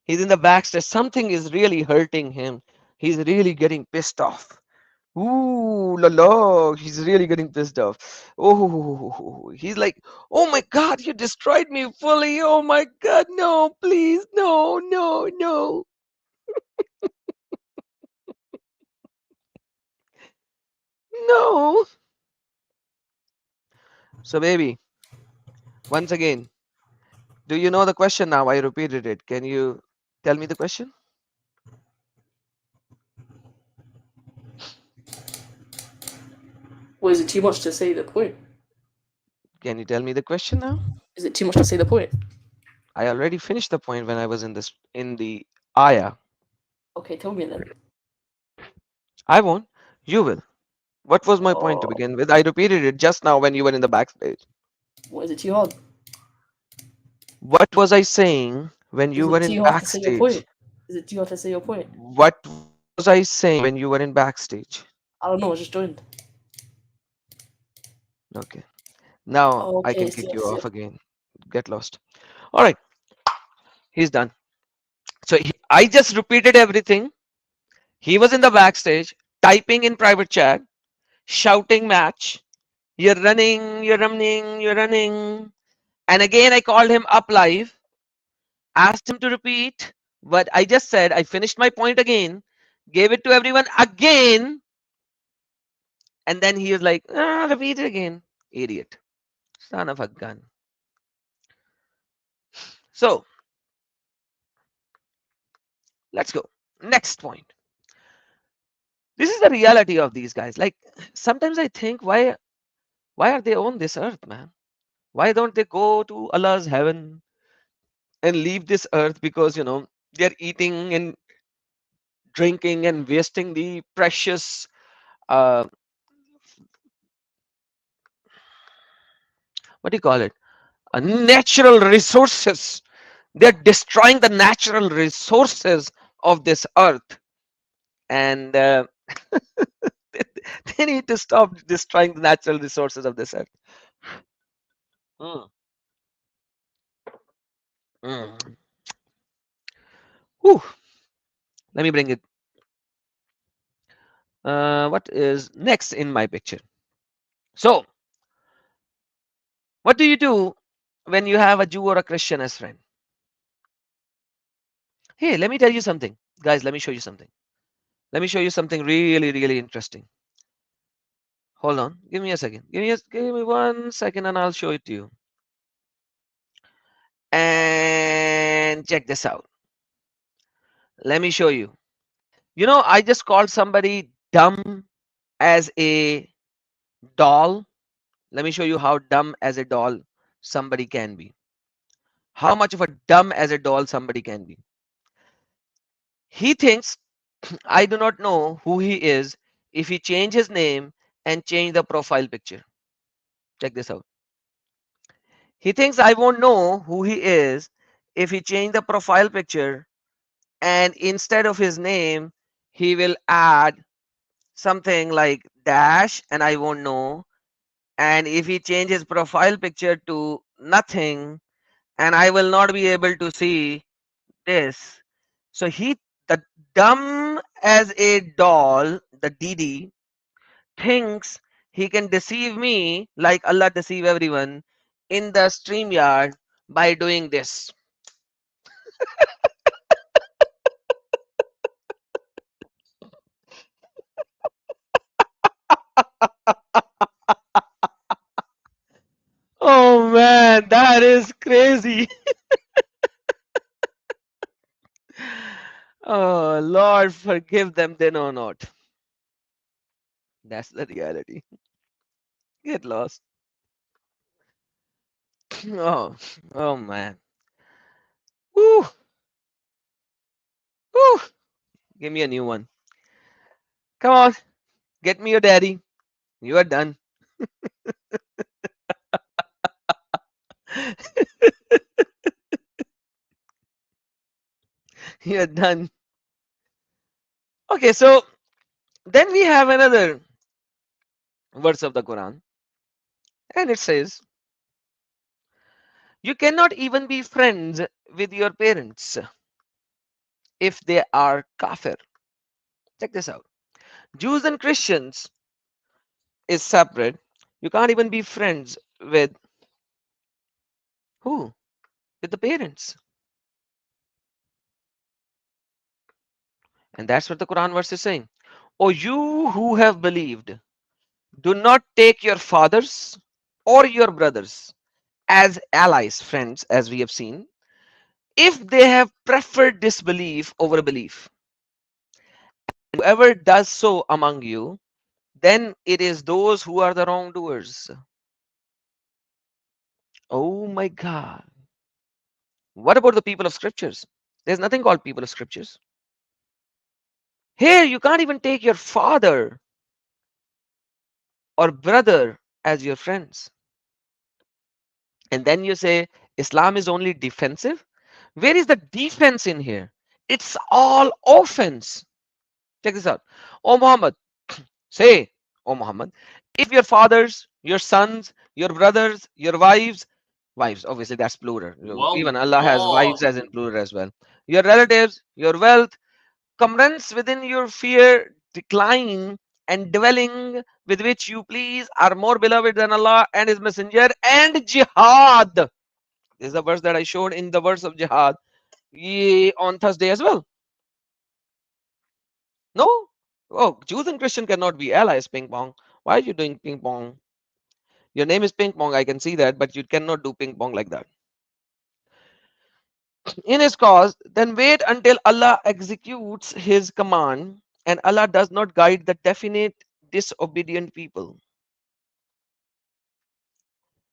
He's in the backstage. Something is really hurting him. He's really getting pissed off. Ooh la la, he's really getting pissed off. Oh, he's like, oh my God, you destroyed me fully. Oh my God, no, please, no, no, no. No. So baby, once again, do you know the question now? I repeated it. Can you tell me the question? Or is it too much to say the point? Can you tell me the question now? Is it too much to say the point? I already finished the point when I was in the ayah. Okay, tell me then. I won't. You will. What was my point to Oh, begin with? I repeated it just now when you were in the backstage. what is it too hard? What was I saying when you Is were it in too hard to say your backstage? point? Is it too hard to say your point? What was I saying when you were in backstage? I don't know. I just joined. Okay. Now I Okay, can see, kick you see. off again. Get lost. All right. He's done. So I just repeated everything. He was in the backstage, typing in private chat, shouting match. You're running, you're running, you're running. And again, I called him up live, asked him to repeat what I just said. I finished my point again, gave it to everyone again. And then he was like, repeat it again. Idiot. Son of a gun. So let's go. Next point. This is the reality of these guys. Like sometimes I think, why are they on this earth, man? Why don't they go to Allah's heaven and leave this earth? Because they're eating and drinking and wasting the precious what do you call it? Natural resources. They're destroying the natural resources of this earth, and they need to stop destroying the natural resources of this earth. Mm. Mm. Whew. Let me bring it. What is next in my picture? So, what do you do when you have a Jew or a Christian as friend? Hey, let me tell you something, guys. Let me show you something. Let me show you something really, really interesting. Hold on. Give me a second. Give me 1 second, and I'll show it to you. And check this out. Let me show you. I just called somebody dumb as a doll. Let me show you how dumb as a doll somebody can be. How much of a dumb as a doll somebody can be. He thinks I do not know who he is if he change his name and change the profile picture. Check this out. He thinks I won't know who he is if he change the profile picture and instead of his name, he will add something like dash and I won't know. And if he changes profile picture to nothing, and I will not be able to see this. So the dumb as a doll, the DD, thinks he can deceive me like Allah deceive everyone in the StreamYard by doing this. Oh man, that is crazy. Oh Lord, forgive them, they know not. That's the reality. Get lost. Oh, oh man. Woo, woo. Give me a new one. Come on, get me your daddy. You are done. You are done. Okay, so then we have another verse of the Quran, and it says, you cannot even be friends with your parents if they are kafir. Check this out. Jews and Christians is separate. You can't even be friends with who? With the parents. And that's what the Quran verse is saying. O you who have believed, do not take your fathers or your brothers as allies, friends, as we have seen, if they have preferred disbelief over belief. Whoever does so among you, then it is those who are the wrongdoers. Oh my God. What about the people of scriptures? There's nothing called people of scriptures. Here, you can't even take your father or brother as your friends. And then you say Islam is only defensive. Where is the defense in here? It's all offense. Check this out. Oh Muhammad, say, oh Muhammad, if your fathers, your sons, your brothers, your wives, obviously that's plural. Even Allah has wives as in plural as well. Your relatives, your wealth, commence within your fear, decline, and dwelling with which you please are more beloved than Allah and His Messenger and Jihad. This is the verse that I showed in the verse of Jihad on Thursday as well. No? Oh, Jews and Christian cannot be allies, ping pong. Why are you doing ping pong? Your name is ping pong, I can see that, but you cannot do ping pong like that. In his cause, then wait until Allah executes his command, and Allah does not guide the definite disobedient people.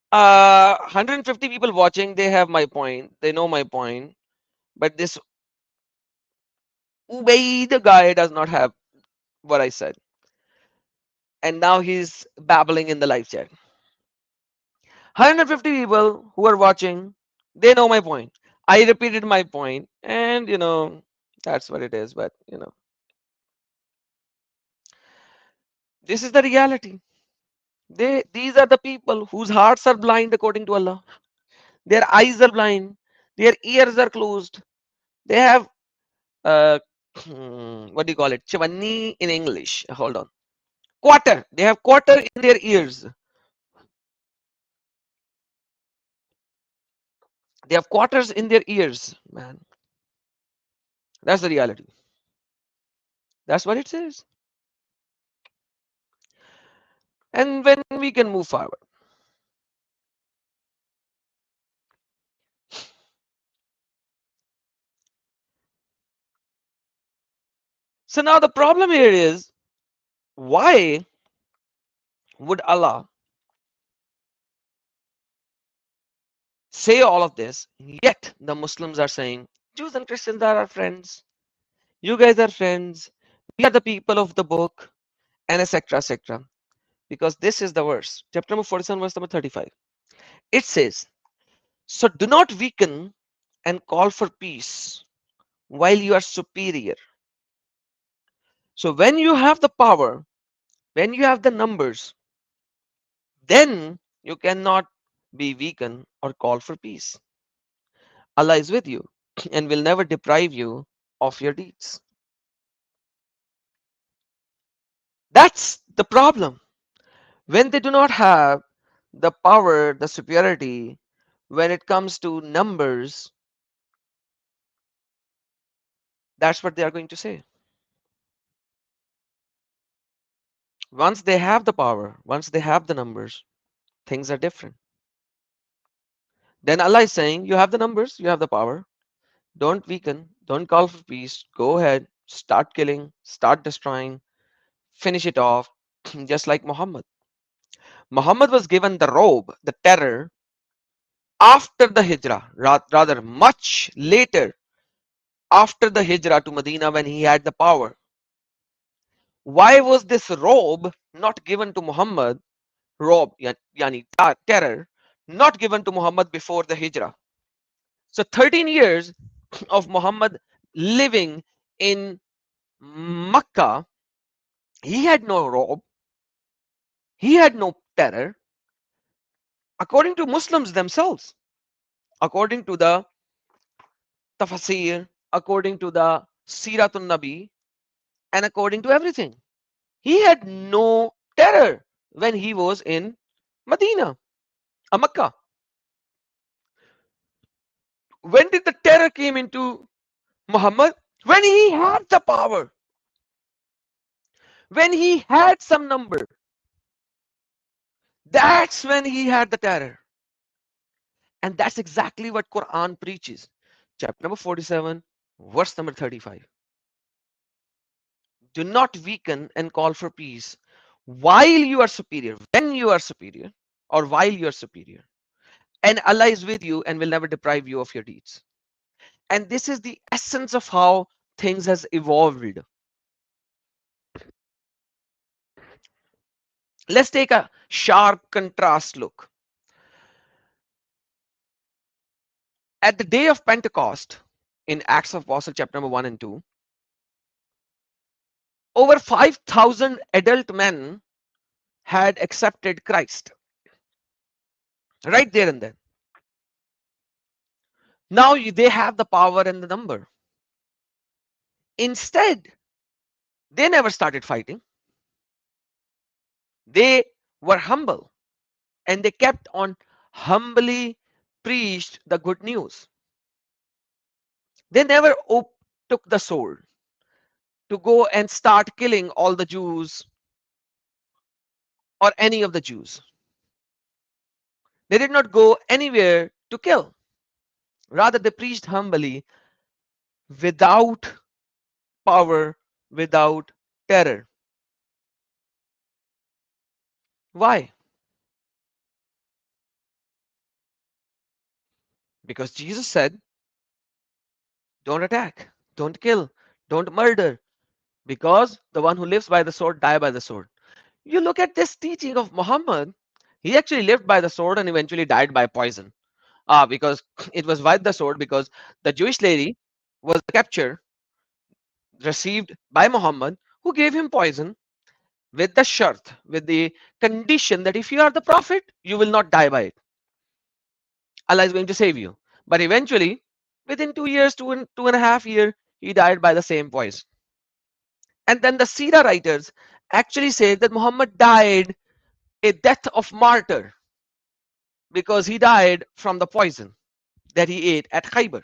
150 people watching, they have my point, they know my point, but this Ubay, the guy, does not have what I said. And now he's babbling in the live chat. 150 people who are watching, they know my point. I repeated my point, and that's what it is. But this is the reality. These are the people whose hearts are blind according to Allah. Their eyes are blind. Their ears are closed. They have what do you call it? Chivani in English. Hold on. Quarter. They have quarter in their ears. They have quarters in their ears, man. That's the reality. That's what it says. And when we can move forward. So now the problem here is, why would Allah say all of this, yet the Muslims are saying Jews and Christians are our friends, you guys are friends, we are the people of the book, and etc. etc. Because this is the verse, chapter number 47, verse number 35. It says, so do not weaken and call for peace while you are superior. So when you have the power, when you have the numbers, then you cannot be weakened or call for peace. Allah is with you and will never deprive you of your deeds. That's the problem. When they do not have the power, the superiority when it comes to numbers, that's what they are going to say. Once they have the power, once they have the numbers, things are different. Then Allah is saying, you have the numbers, you have the power. Don't weaken, don't call for peace. Go ahead, start killing, start destroying, finish it off, just like Muhammad. Muhammad was given the robe, the terror, after the hijrah, rather much later after the hijrah to Medina when he had the power. Why was this robe not given to Muhammad, robe, yani terror, not given to Muhammad before the hijrah? So 13 years of Muhammad living in Makkah, he had no robe, he had no terror, according to Muslims themselves, according to the tafsir, according to the Siratun Nabi, and according to everything. He had no terror when he was in Medina, Makkah. When did the terror came into Muhammad? When he had the power, when he had some number, that's when he had the terror. And that's exactly what Quran preaches. Chapter number 47, verse number 35. Do not weaken and call for peace while you are superior, when you are superior, or while you are superior. And Allah is with you and will never deprive you of your deeds. And this is the essence of how things has evolved. Let's take a sharp contrast look. At the day of Pentecost, in Acts of Apostles, chapter number 1 and 2, over 5,000 adult men had accepted Christ. Right there and then. Now they have the power and the number. Instead, they never started fighting. They were humble and they kept on humbly preached the good news. They never took the sword to go and start killing all the Jews or any of the Jews. They did not go anywhere to kill. Rather, they preached humbly without power, without terror. Why? Because Jesus said, don't attack, don't kill, don't murder, because the one who lives by the sword die by the sword. You look at this teaching of Muhammad, he actually lived by the sword and eventually died by poison. Because it was by the sword, because the Jewish lady was captured, received by Muhammad, who gave him poison with the shart, with the condition that if you are the prophet, you will not die by it. Allah is going to save you. But eventually, within 2 years, two and a half years, he died by the same poison. And then the Sira writers actually say that Muhammad died a death of martyr because he died from the poison that he ate at Khaybar.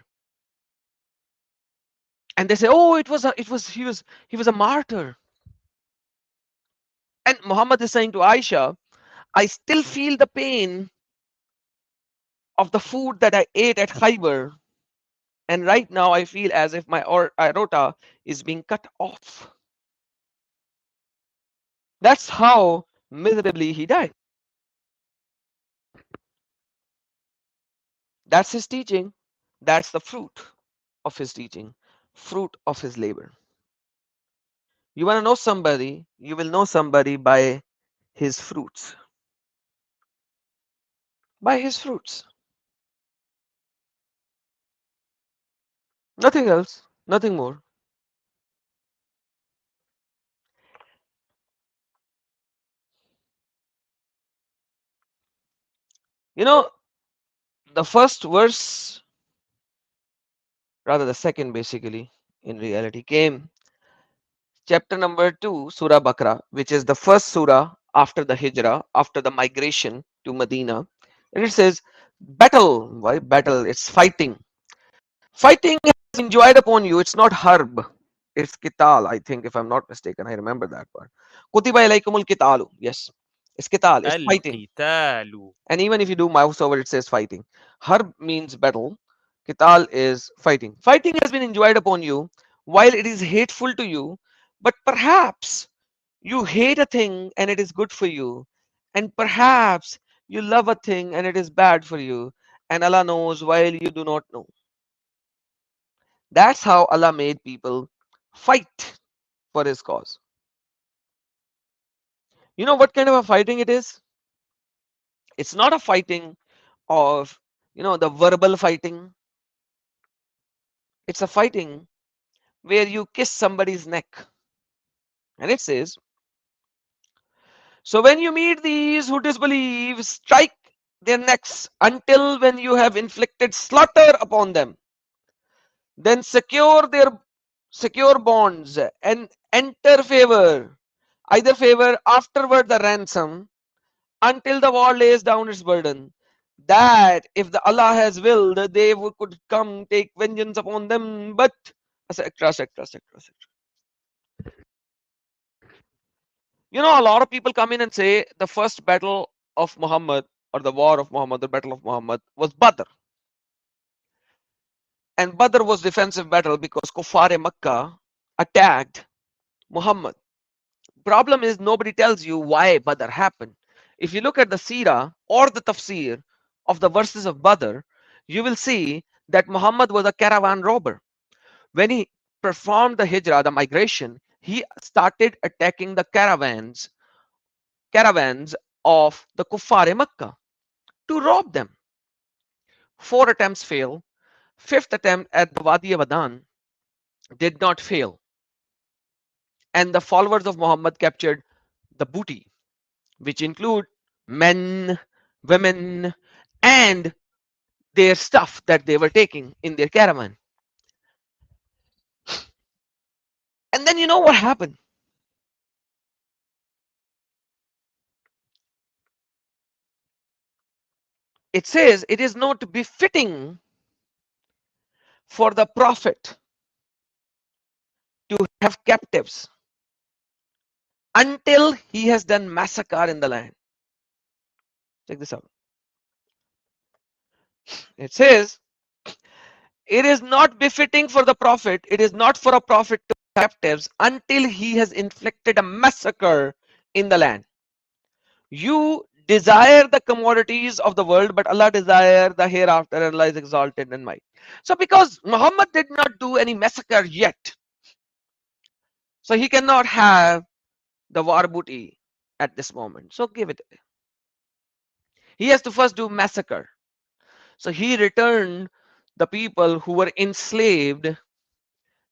And they say, oh, he was a martyr. And Muhammad is saying to Aisha, I still feel the pain of the food that I ate at Khaybar. And right now I feel as if my aorta is being cut off. That's how miserably he died. That's his teaching. That's the fruit of his teaching, fruit of his labor. You want to know somebody, you will know somebody by his fruits. By his fruits. Nothing else, nothing more. You know, the first verse, rather the second basically, in reality, came chapter number 2, Surah Bakra, which is the first surah after the Hijrah, after the migration to Medina, and it says, battle. Why battle? It's fighting. Fighting has enjoyed upon you. It's not harb. It's kital, I think, if I'm not mistaken. I remember that part. Kutiba ilaykumul kitalu. Yes. It's kital. It's fighting. القتال. And even if you do mouse over, it says fighting. Harb means battle. Kital is fighting. Fighting has been enjoyed upon you while it is hateful to you, but perhaps you hate a thing and it is good for you. And perhaps you love a thing and it is bad for you. And Allah knows while you do not know. That's how Allah made people fight for His cause. You know what kind of a fighting it is? It's not a fighting of, the verbal fighting. It's a fighting where you kiss somebody's neck. And it says, so when you meet these who disbelieve, strike their necks until when you have inflicted slaughter upon them. Then secure bonds and enter favor, either favor afterward the ransom until the war lays down its burden. That if the Allah has willed, they could come take vengeance upon them, but etc. etc. etc. etc. A lot of people come in and say the first battle of Muhammad or the war of Muhammad, the battle of Muhammad was Badr. And Badr was defensive battle because Kuffar Makkah attacked Muhammad. Problem is nobody tells you why Badr happened. If you look at the Seerah or the Tafsir of the verses of Badr, you will see that Muhammad was a caravan robber. When he performed the hijrah, the migration, he started attacking the caravans of the Kuffar Makkah to rob them. 4 attempts failed. 5th attempt at the Wadi of Adan did not fail. And the followers of Muhammad captured the booty, which include men, women, and their stuff that they were taking in their caravan. And then you know what happened? It says it is not befitting for the prophet to have captives until he has done massacre in the land. Check this out. It says, it is not befitting for the prophet, it is not for a prophet to have captives until he has inflicted a massacre in the land. You desire the commodities of the world, but Allah desire the hereafter, and Allah is exalted in might. So because Muhammad did not do any massacre yet, so he cannot have the war booty at this moment. So give it. He has to first do massacre. So he returned the people who were enslaved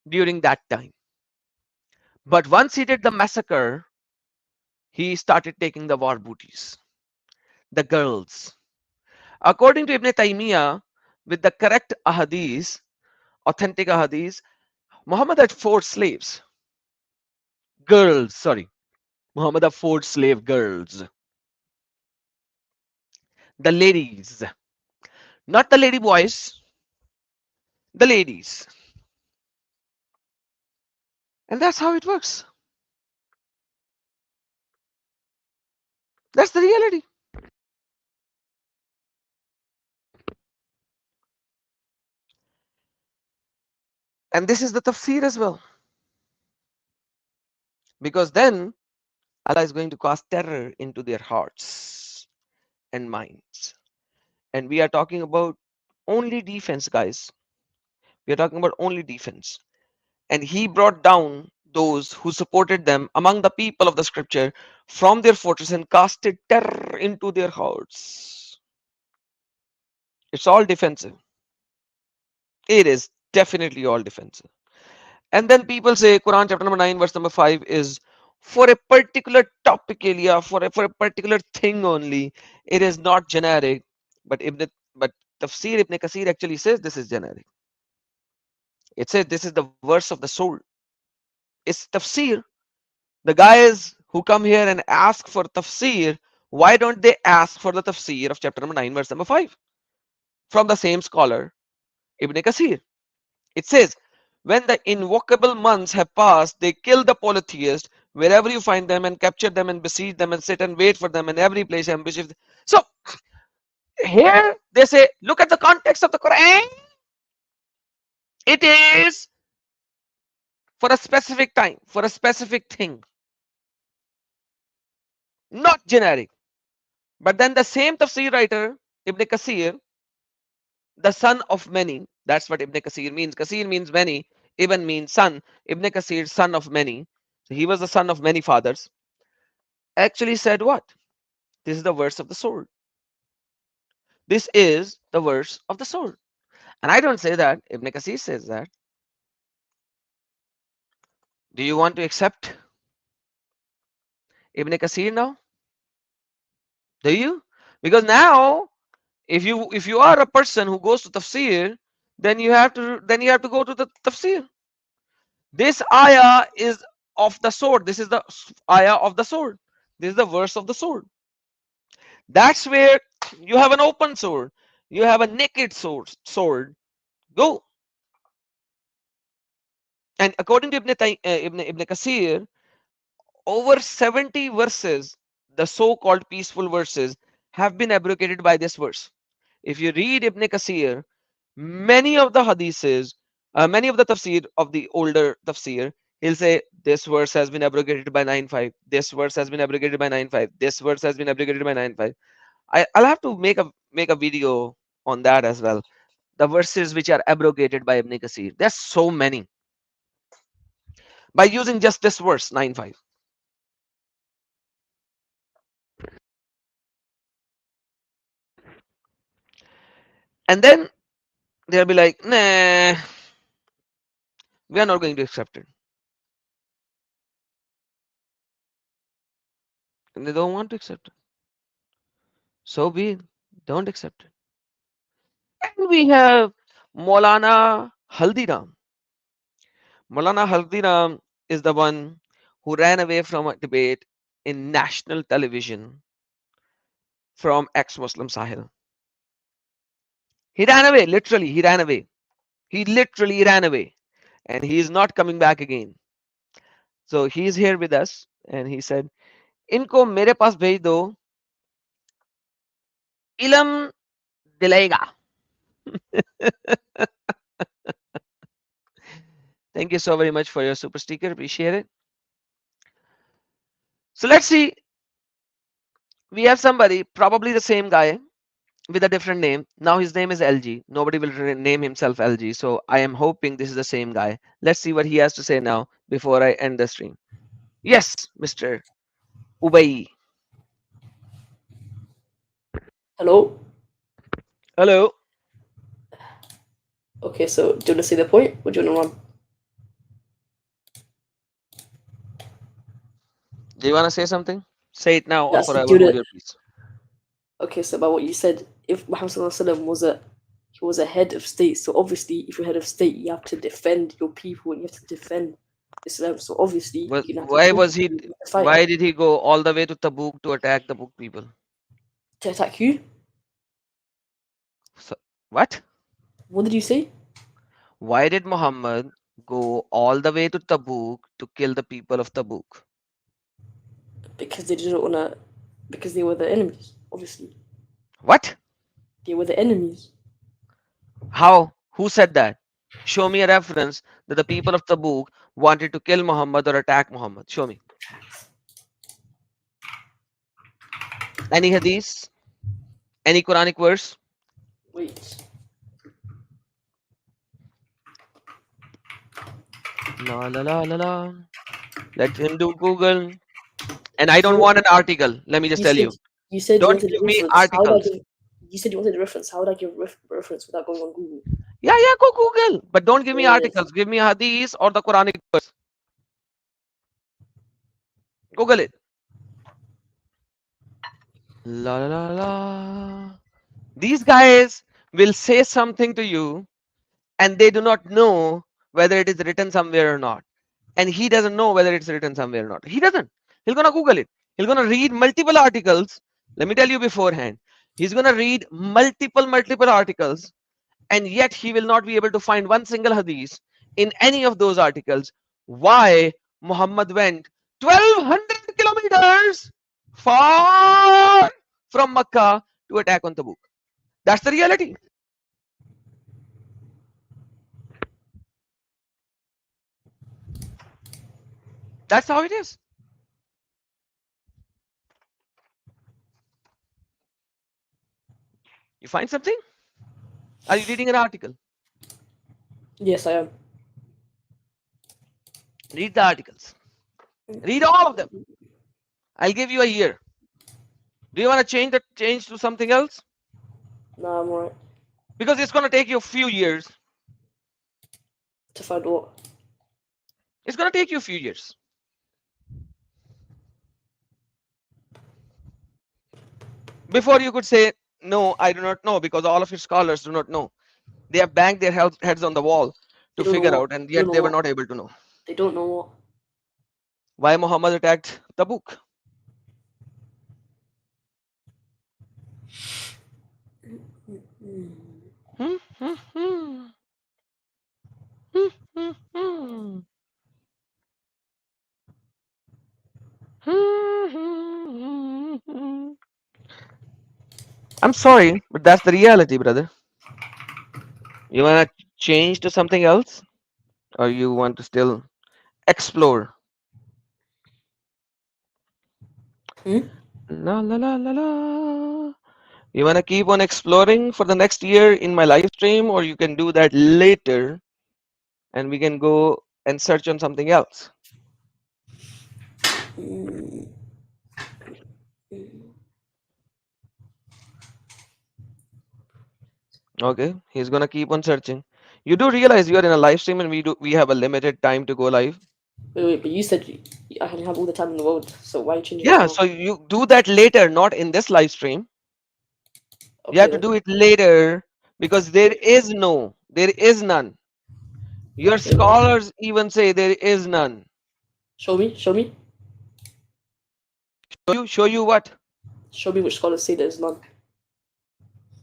during that time. But once he did the massacre, he started taking the war booties, the girls. According to Ibn Taymiyyah, with the correct ahadith, authentic ahadith, Muhammad had 4 slaves. Girls, sorry. Muhammad had 4 slave girls. The ladies. Not the lady boys, the ladies. And that's how it works. That's the reality. And this is the tafsir as well. Because then Allah is going to cast terror into their hearts and minds. And we are talking about only defense, guys. We are talking about only defense. And he brought down those who supported them among the people of the scripture from their fortress and casted terror into their hearts. It's all defensive. It is definitely all defensive. And then people say Quran chapter number 9 verse number 5 is for a particular topic area, for a particular thing only. It is not generic. But Tafsir Ibn Kasir actually says this is generic. It says this is the verse of the soul. It's tafsir. The guys who come here and ask for tafsir Why don't they ask for the tafsir of chapter number 9, verse number 5 from the same scholar, Ibn Kasir? It says, when the invocable months have passed, they kill the polytheists wherever you find them and capture them and besiege them and sit and wait for them in every place. Ambush. So here they say, look at the context of the Quran. It is for a specific time, for a specific thing, not generic. But then the same tafsir writer, Ibn Kasir, the son of many, that's what Ibn Kasir means. Kasir means many, Ibn means son. Ibn Kasir, son of many. So he was the son of many fathers. Actually said what? This is the verse of the sword. This is the verse of the sword. And I don't say that. Ibn Kasir says that. Do you want to accept Ibn Kasir now? Do you? Because now, if you are a person who goes to tafsir, then you have to go to the tafsir. This ayah is of the sword. This is the ayah of the sword. This is the verse of the sword. That's where you have an open sword. You have a naked sword. Go. And according to Ibn Kasir, over 70 verses, the so-called peaceful verses, have been abrogated by this verse. If you read Ibn Kasir, many of the hadiths, many of the tafsir of the older tafsir, he'll say this verse has been abrogated by 9.5. This verse has been abrogated by 9.5. This verse has been abrogated by 9.5. I'll have to make a video on that as well. The verses which are abrogated by Ibn Kasir. There's so many. By using just this verse 9.5. And then they'll be like, nah, we are not going to accept it. And they don't want to accept it. So be it. Don't accept it. And we have Maulana Haldiram. Maulana Haldiram is the one who ran away from a debate in national television from ex-Muslim Sahil. He ran away, literally, he ran away. He literally ran away. And he is not coming back again. So he is here with us. And he said, इनको मेरे पास भेज दो, इलम दिलाएगा. Thank you so very much for your super sticker. Appreciate it. So let's see. We have somebody, probably the same guy with a different name. Now his name is LG. Nobody will name himself LG. So I am hoping this is the same guy. Let's see what he has to say now before I end the stream. Yes, Mr. Ubay. Hello? Hello. Okay, so do you want to say the point or do you want to run? Do you want to say something? Say it now, or That's forever do hold the- your peace. Okay, so about what you said, if Muhammad Sallallahu Alaihi Wasallam was a head of state, so obviously if you're head of state, you have to defend your people and you have to defend Islam. So obviously, But you have to why go was he? to fight Why did he go all the way to Tabuk to attack the Tabuk people? to attack you. So, what? What did you say? Why did Muhammad go all the way to Tabuk to kill the people of Tabuk? Because they didn't wanna, because they were the enemies. Obviously, What? they were the enemies. How? Who said that? Show me a reference that the people of Tabuk wanted to kill Muhammad or attack Muhammad. Show me. Any hadith? Any Quranic verse? Wait. La la la la la. Let him do Google. And I don't want an article. Let me just tell you. You said Don't you wanted give a me reference. How would I articles. give, you said you wanted a reference. How would I give reference without going on Google? Yeah, go Google. But don't give me Yes. articles. Give me hadith or the Quranic verse. Google it. La la la la. These guys will say something to you and they do not know whether it is written somewhere or not. And he doesn't know whether it's written somewhere or not. He doesn't. He's gonna Google it. He's gonna read multiple articles Let me tell you beforehand. He's gonna read multiple articles, and yet he will not be able to find one single hadith in any of those articles. Why Muhammad went 1200 kilometers far from Makkah to attack on Tabuk? That's the reality. That's how it is. You find something? Are you reading an article? Yes, I am. Read the articles. Read all of them. I'll give you a year. Do you want to change to something else? No, I'm alright. Because it's going to take you a few years. To find what? It's going to take you a few years. Before you could say, no, I do not know, because all of your scholars do not know. They have banged their heads on the wall to figure out, and yet they were not able to know. They don't know what. Why Muhammad attacked Tabuk? I'm sorry, but that's the reality, brother. You want to change to something else, or you want to still explore? La la la la la. You want to keep on exploring for the next year in my live stream, or you can do that later and we can go and search on something else. Okay, he's gonna keep on searching. You do realize you are in a live stream and we have a limited time to go live? Wait, but you said I can have all the time in the world, so why change it? Yeah, so you do that later, not in this live stream. Okay, you have to do it later, because there is none. Your scholars even say there is none. Show me. Show you what? Show me which scholars say there's none.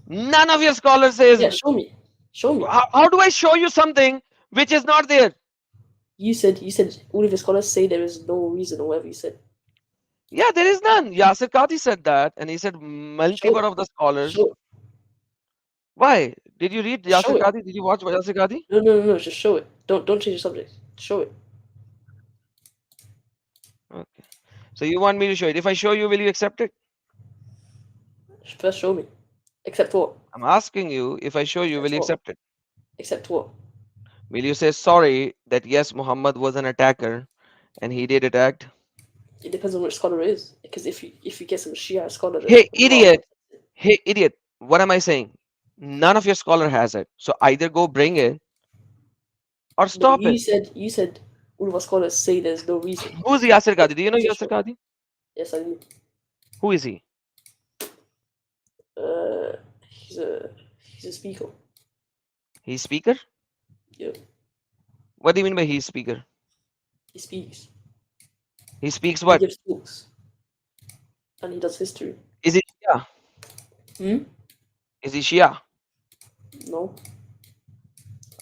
None of your scholars says. Yeah, show me. How do I show you something which is not there? You said all of your scholars say there is no reason, or whatever you said. Yeah, there is none. Yasir Qadhi said that, and he said multiple of the scholars. Why? Did you read Yasir Qadhi? Did you watch Yasir Qadhi? No, just show it. Don't change the subject. Show it. Okay. So you want me to show it? If I show you, will you accept it? First show me. Except what? I'm asking you, if I show you, will you accept it? Except what? Will you say sorry that yes, Muhammad was an attacker and he did attack? It depends on which scholar it is. Because if you get some Shia scholar. Hey idiot! What am I saying? None of your scholar has it. So either go bring it or stop it. You said all of our scholars say there's no reason. Who's Yasir Qadhi? Do you know Yasir Qadhi? Yes, I do. Who is he? He's a speaker. He's speaker? Yeah. What do you mean by he's speaker? He speaks. He speaks what? He gives talks. And he does history. Is he Shia? Is he Shia? No.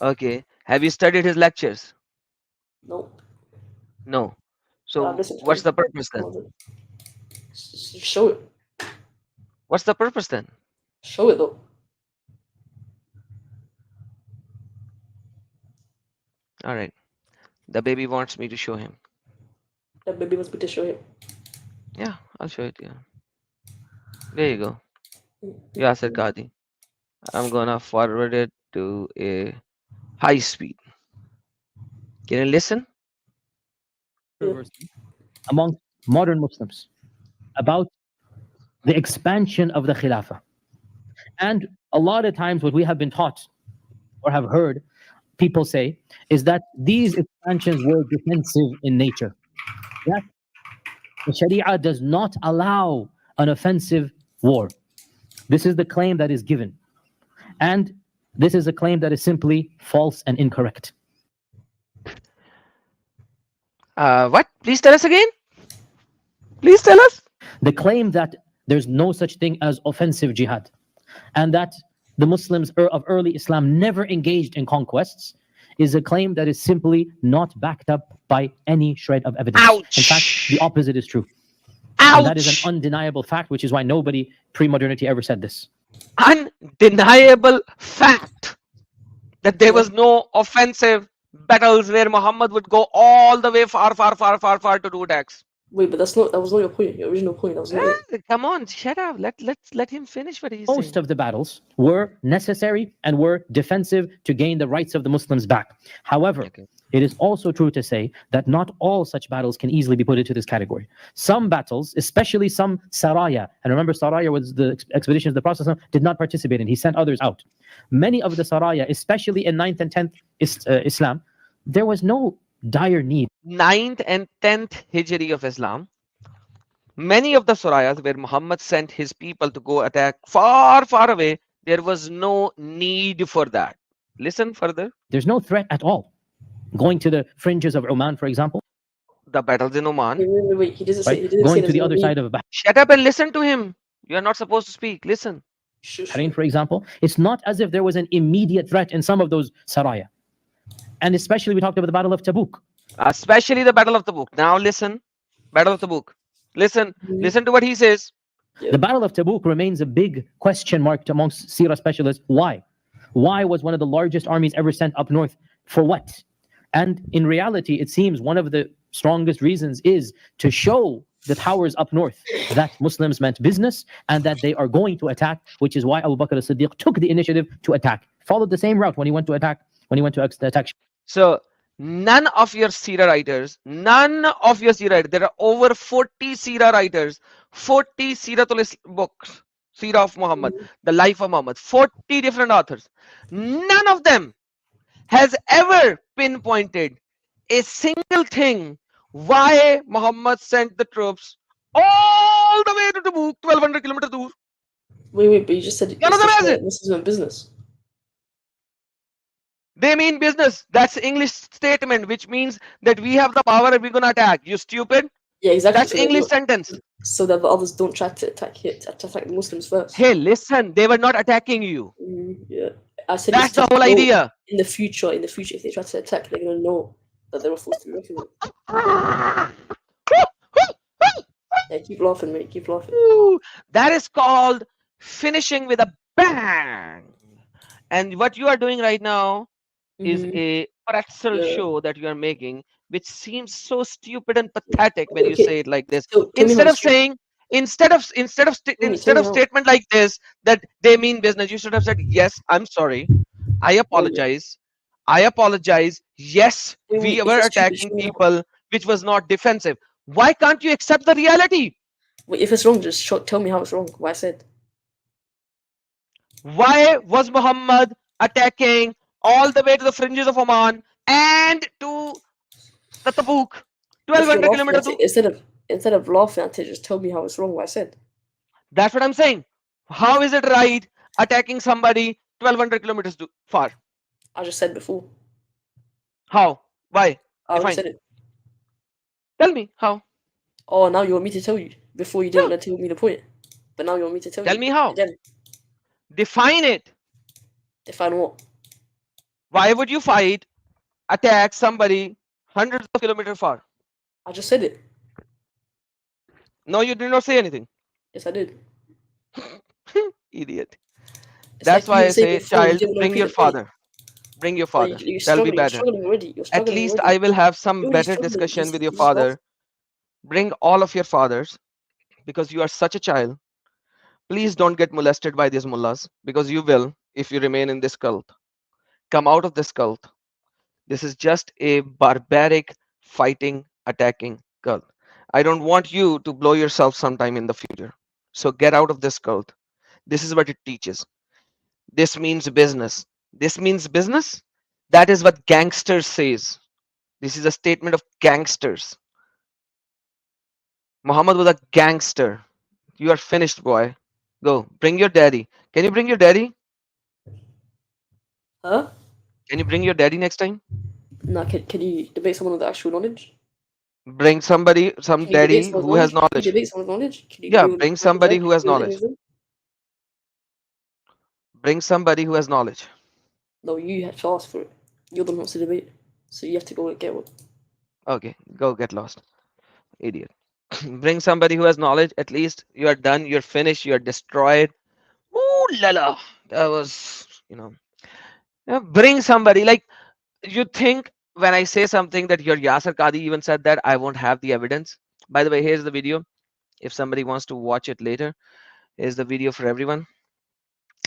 Okay. Have you studied his lectures? No. No. So what's the purpose then? Show it. What's the purpose then? Show it though. All right. The baby wants me to show him. That baby wants me to show him. Yeah, I'll show it to you. There you go. Yasir Qadhi. I'm gonna forward it to a high speed. Can you listen? Among modern Muslims about the expansion of the Khilafah. And a lot of times what we have been taught or have heard people say is that these expansions were defensive in nature. That the Sharia does not allow an offensive war. This is the claim that is given. And this is a claim that is simply false and incorrect. What? Please tell us again. Please tell us. The claim that there's no such thing as offensive jihad, and that the Muslims of early Islam never engaged in conquests is a claim that is simply not backed up by any shred of evidence. Ouch. In fact, the opposite is true. And that is Ouch! an undeniable fact, which is why nobody pre-modernity ever said this. Undeniable fact that there was no offensive battles where Muhammad would go all the way far to do attacks. Wait, but that was not your point. Your original point. That was not it. Come on, shut up. Let him finish what he's Most saying. of the battles were necessary and were defensive to gain the rights of the Muslims back. However, it is also true to say that not all such battles can easily be put into this category. Some battles, especially some saraya, and remember saraya was the expeditions the Prophet did not participate in. He sent others out. Many of the saraya, especially in 9th and 10th Islam, there was no dire need. 9th and 10th Hijri of Islam, many of the surayas where Muhammad sent his people to go attack far away, there was no need for that. Listen further. There's no threat at all. Going to the fringes of Oman, for example. The battles in Oman. Wait. He doesn't say. Right? He didn't Going say to the there's other no side need. of Shut up and listen to him. You are not supposed to speak. Listen. Bahrain, for example. It's not as if there was an immediate threat in some of those saraya. And especially we talked about the Battle of Tabuk. Especially the Battle of Tabuk. Now listen. Battle of Tabuk. Listen to what he says. The Battle of Tabuk remains a big question mark amongst Sirah specialists. Why? Why was one of the largest armies ever sent up north? For what? And in reality, it seems one of the strongest reasons is to show the powers up north that Muslims meant business and that they are going to attack, which is why Abu Bakr as-Siddiq took the initiative to attack. Followed the same route when he went to attack. So none of your Sirah writers, there are over 40 Sirah writers, 40 Siratul books, Sirah of Muhammad, the life of Muhammad, 40 different authors. None of them has ever pinpointed a single thing why Muhammad sent the troops all the way to Tabuk, 1200 kilometers away. Wait, but you just said this is business. They mean business. That's English statement, which means that we have the power and we're gonna attack. You stupid. Yeah, exactly. That's English sentence. So that the others don't try to attack the Muslims first. Hey, listen, they were not attacking you. Yeah, I said that's the whole idea. In the future, if they try to attack, they're gonna know that they were forced to be reckoned with. Yeah, keep laughing, mate. Keep laughing. That is called finishing with a bang. And what you are doing right now is a pretzel show that you are making, which seems so stupid and pathetic when you say it like this. So, instead of statement like this that they mean business, you should have said, yes, I'm sorry, I apologize, yes, we were attacking people, which was not defensive. Why can't you accept the reality? Wait, if it's wrong, just tell me how it's wrong. What I said. Why was Muhammad attacking all the way to the fringes of Oman and to the Tabuk, 1200 kilometers? Instead of laughing at it, just tell me how it's wrong. What I said. That's what I'm saying. How is it right attacking somebody 1200 kilometers far? I just said before. How? Why? I already said it. Tell me how. Oh, now you want me to tell you. Before you didn't want to tell me the point, but now you want me to tell you. Tell me how. Again. Define it. Define what? Why would you attack somebody hundreds of kilometers far? I just said it. No, you did not say anything. Yes, I did. Idiot. That's why I say, child, bring your father. Bring your father. That'll be better. At least I will have some better discussion with your father. Bring all of your fathers, because you are such a child. Please don't get molested by these mullahs, because you will if you remain in this cult. Come out of this cult. This is just a barbaric, fighting, attacking cult. I don't want you to blow yourself sometime in the future. So get out of this cult. This is what it teaches. This means business. This means business? That is what gangsters says. This is a statement of gangsters. Muhammad was a gangster. You are finished, boy. Go. Bring your daddy. Can you bring your daddy? Huh? Can you bring your daddy next time? No, can you debate someone with actual knowledge? Bring somebody, some Can you debate daddy someone's who has knowledge? Can you knowledge. debate someone's knowledge? Can you Yeah, agree with bring someone's somebody life? who Can has you agree with knowledge. anything? Bring somebody who has knowledge. No, you have to ask for it. You're the one who wants to debate. So you have to go and get one. Okay, go get lost, idiot. Bring somebody who has knowledge. At least you are done. You're finished. You're destroyed. Ooh la la. That was, yeah, bring somebody. Like, you think when I say something that your Yasser Qadi even said that I won't have the evidence. By the way, here's the video. If somebody wants to watch it later, here's the video for everyone.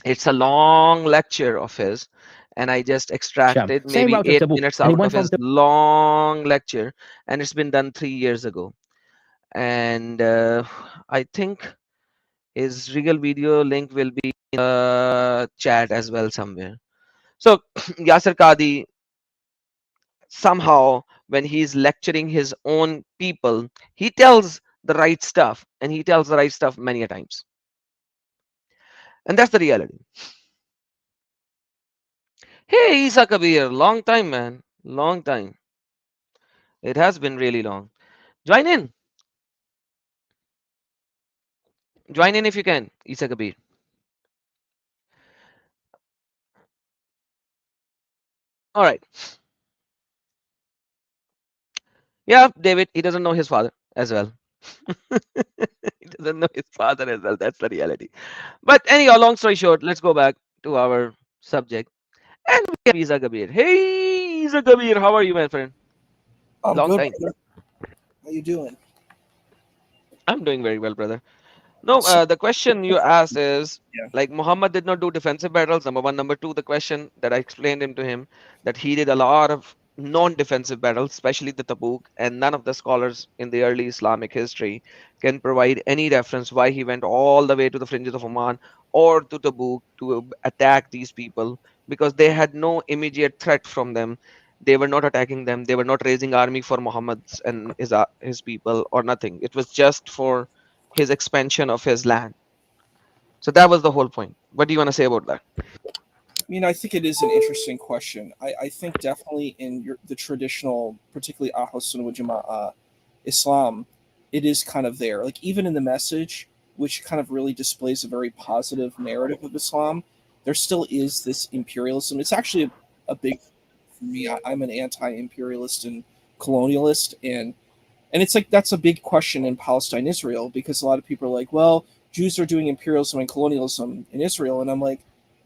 It's a long lecture of his, and I just Sham, extracted same maybe route of 8 minutes Tabuk, and he out went of from his long lecture, and it's been done 3 years ago. And I think his real video link will be in the chat as well somewhere. So Yasser Qadi, somehow when he's lecturing his own people, he tells the right stuff, and he tells the right stuff many a times. And that's the reality. Hey, Isa Kabir, long time, man. Long time. It has been really long. Join in. Join in if you can, Isa Kabir. All right. Yeah, David, he doesn't know his father as well. He doesn't know his father as well. That's the reality. But anyhow, long story short, let's go back to our subject. And we have Isa Kabir. Hey, Isa Kabir, how are you, my friend? I'm Long good, time. brother. How you doing? I'm doing very well, brother. No, So, the question you asked is yeah. like Muhammad did not do defensive battles. Number one. Number two, the question that I explained him to him that he did a lot of non-defensive battles, especially the Tabuk, and none of the scholars in the early Islamic history can provide any reference why he went all the way to the fringes of Oman or to Tabuk to attack these people because they had no immediate threat from them. They were not attacking them. They were not raising army for Muhammad's and his people or nothing. It was just for his expansion of his land. So that was the whole point. What do you want to say about that? I mean, I think it is an interesting question. I think definitely in the traditional, particularly Ahl Sunnah wal Jama'ah Islam, it is kind of there. Like even in the message, which kind of really displays a very positive narrative of Islam, there still is this imperialism. It's actually a big for me. I'm an anti-imperialist and colonialist, and it's like that's a big question in Palestine, Israel, because a lot of people are like, well, Jews are doing imperialism and colonialism in Israel, and I'm like,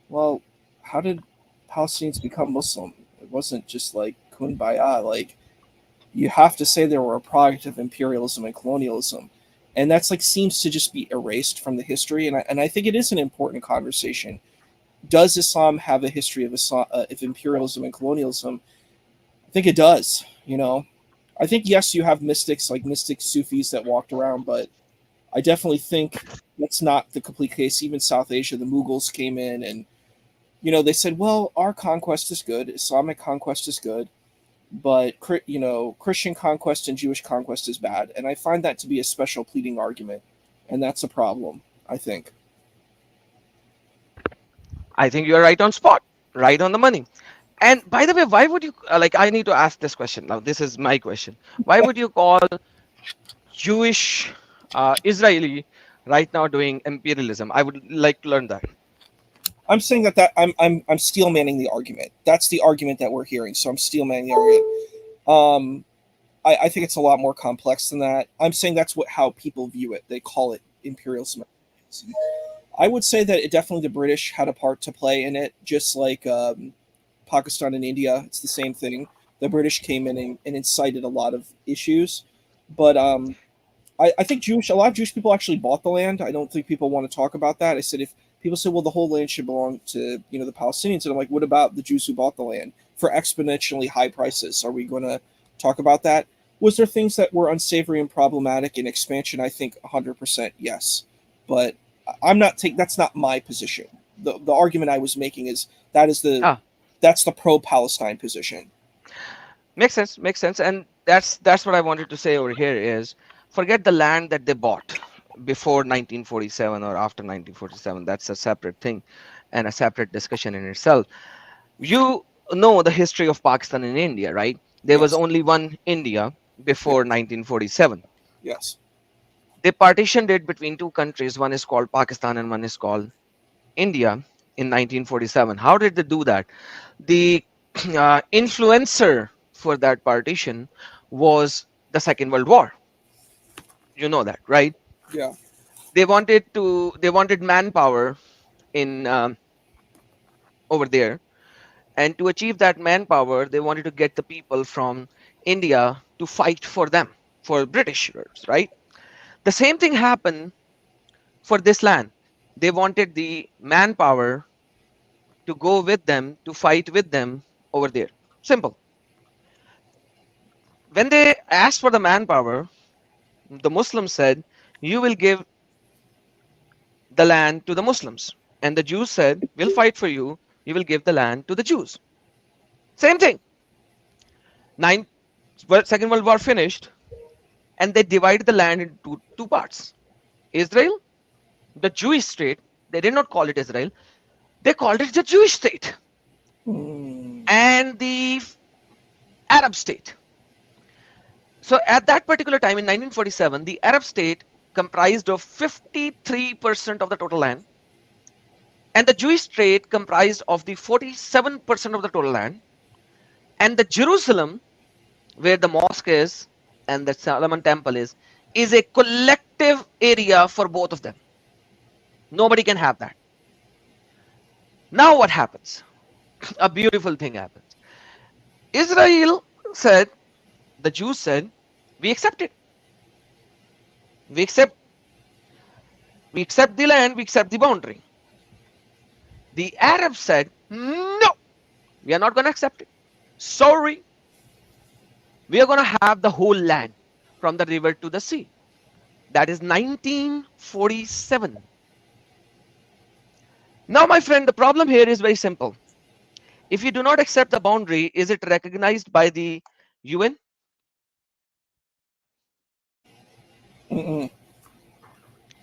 well, how did Palestinians become Muslim? It wasn't just like kumbaya. Like you have to say they were a product of imperialism and colonialism, and that's like seems to just be erased from the history. And I think it is an important conversation. Does Islam have a history of of imperialism and colonialism? I think it does. I think yes, you have mystics like mystic Sufis that walked around, but I definitely think that's not the complete case. Even South Asia, the Mughals came in and they said, well, our conquest is good, Islamic conquest is good, but Christian conquest and Jewish conquest is bad. And I find that to be a special pleading argument, and that's a problem, I think. I think you are right on spot, right on the money. And by the way, why would you like? I need to ask this question now. This is my question. Why would you call Jewish Israeli right now doing imperialism? I would like to learn that. I'm saying that I'm steel manning the argument. That's the argument that we're hearing. So I'm steel manning the argument. I think it's a lot more complex than that. I'm saying that's how people view it. They call it imperialism. I would say that definitely the British had a part to play in it, just like Pakistan and India. It's the same thing. The British came in and incited a lot of issues, but I think a lot of Jewish people actually bought the land. I don't think people want to talk about that. I said if people say, well, the whole land should belong to the Palestinians, and I'm like, what about the Jews who bought the land for exponentially high prices? Are we going to talk about that? Was there things that were unsavory and problematic in expansion? I think 100% yes, but I'm not taking. That's not my position. The argument I was making is that's the pro-Palestine position. Makes sense. Makes sense. And that's what I wanted to say over here is forget the land that they bought before 1947 or after 1947. That's a separate thing and a separate discussion in itself. You know the history of Pakistan and India, right? There was only one India. before 1947. Yes. They partitioned it between two countries. One is called Pakistan and one is called India in 1947. How did they do that? The influencer for that partition was the Second World War. You know that, right? Yeah. They wanted manpower in over there, and to achieve that manpower, they wanted to get the people from India to fight for them, for Britishers, right? The same thing happened for this land. They wanted the manpower to go with them, to fight with them over there. Simple. When they asked for the manpower, the Muslims said, "You will give the land to the Muslims." And the Jews said, "We'll fight for you. You will give the land to the Jews." Same thing. Second World War finished, and they divided the land into two parts. Israel, the Jewish state, they did not call it Israel, they called it the Jewish state. And the Arab state. So at that particular time in 1947, the Arab state comprised of 53% of the total land, and the Jewish state comprised of the 47% of the total land, and the Jerusalem, where the mosque is and the Solomon temple is a collective area for both of them. Nobody can have that. Now what happens? A beautiful thing happens. Israel said, the Jews said, we accept it. We accept the land, we accept the boundary. The Arabs said, no, we are not going to accept it. Sorry. We are going to have the whole land from the river to the sea. That is 1947. Now, my friend, the problem here is very simple. If you do not accept the boundary, is it recognized by the UN?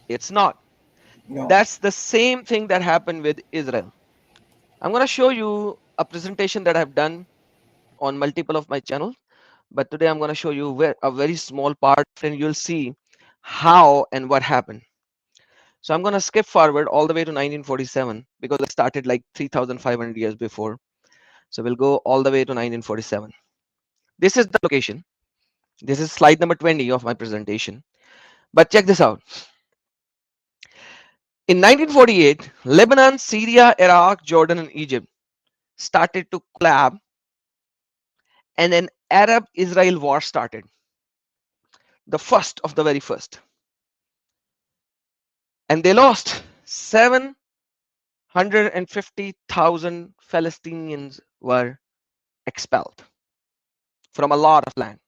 It's not. No. That's the same thing that happened with Israel. I'm going to show you a presentation that I've done on multiple of my channels, but today I'm going to show you a very small part, and you'll see how and what happened. So I'm going to skip forward all the way to 1947 because it started like 3,500 years before. So we'll go all the way to 1947. This is the location. This is slide number 20 of my presentation. But check this out. In 1948, Lebanon, Syria, Iraq, Jordan, and Egypt started to collab, and an Arab-Israel war started. The first of the very first. And they lost 750,000 Palestinians were expelled from a lot of land.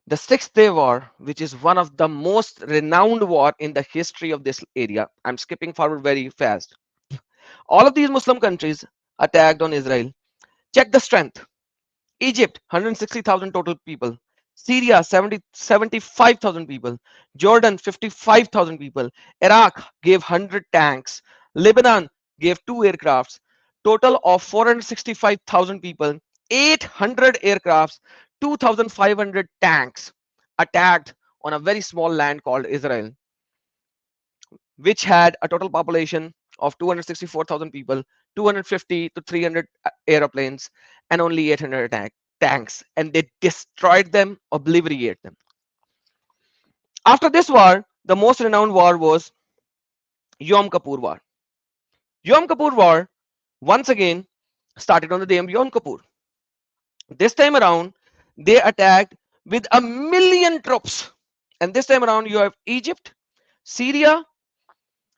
The Sixth Day War, which is one of the most renowned war in the history of this area. I'm skipping forward very fast. All of these Muslim countries attacked on Israel. Check the strength. Egypt, 160,000 total people. Syria, 75,000 people. Jordan, 55,000 people. Iraq gave 100 tanks. Lebanon gave 2 aircrafts. Total of 465,000 people. 800 aircrafts. 2,500 tanks attacked on a very small land called Israel, which had a total population of 264,000 people, 250 to 300 airplanes, and only 800 tanks. And they destroyed them, obliterated them. After this war, the most renowned war was Yom Kippur War. Yom Kippur War, once again, started on the day of Yom Kippur. This time around, they attacked with 1 million troops. And this time around, you have Egypt, Syria,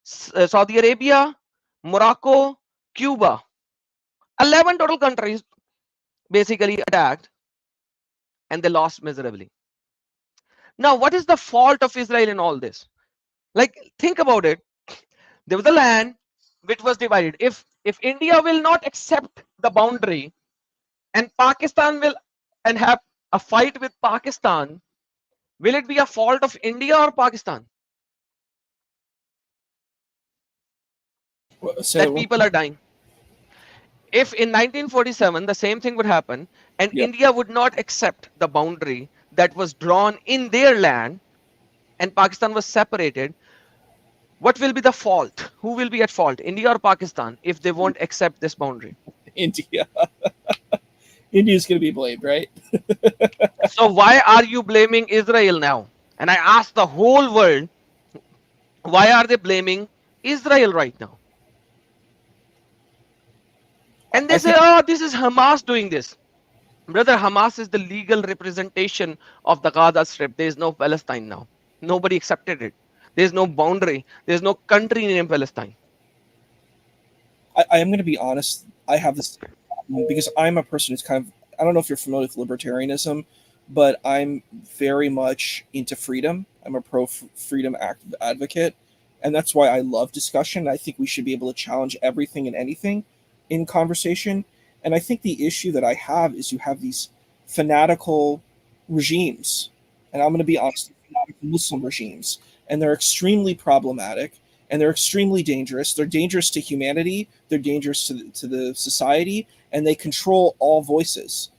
Saudi Arabia, Morocco, Cuba. 11 total countries basically attacked, and they lost miserably. Now, what is the fault of Israel in all this? Like, think about it. There was a land which was divided. If India will not accept the boundary, and Pakistan will and have a fight with Pakistan, will it be a fault of India or Pakistan that people are dying? if in 1947 the same thing would happen and Yep. India would not accept the boundary that was drawn in their land and Pakistan was separated, what will be the fault? Who will be at fault, India or Pakistan, if they won't accept this boundary? India. India's going to be blamed, right? So why are you blaming Israel now? And I ask the whole world, why are they blaming Israel right now? And they say, oh, this is Hamas doing this. Brother, Hamas is the legal representation of the Gaza Strip. There is no Palestine now. Nobody accepted it. There is no boundary. There is no country named Palestine. I am going to be honest. I have this because I'm a person who's kind of, I don't know if you're familiar with libertarianism, but I'm very much into freedom. I'm a pro-freedom advocate. And that's why I love discussion. I think we should be able to challenge everything and anything in conversation. And I think the issue that I have is you have these fanatical regimes. And I'm going to be honest, fanatical Muslim regimes. And they're extremely problematic. And they're extremely dangerous. They're dangerous to humanity. They're dangerous to the society. And they control all voices.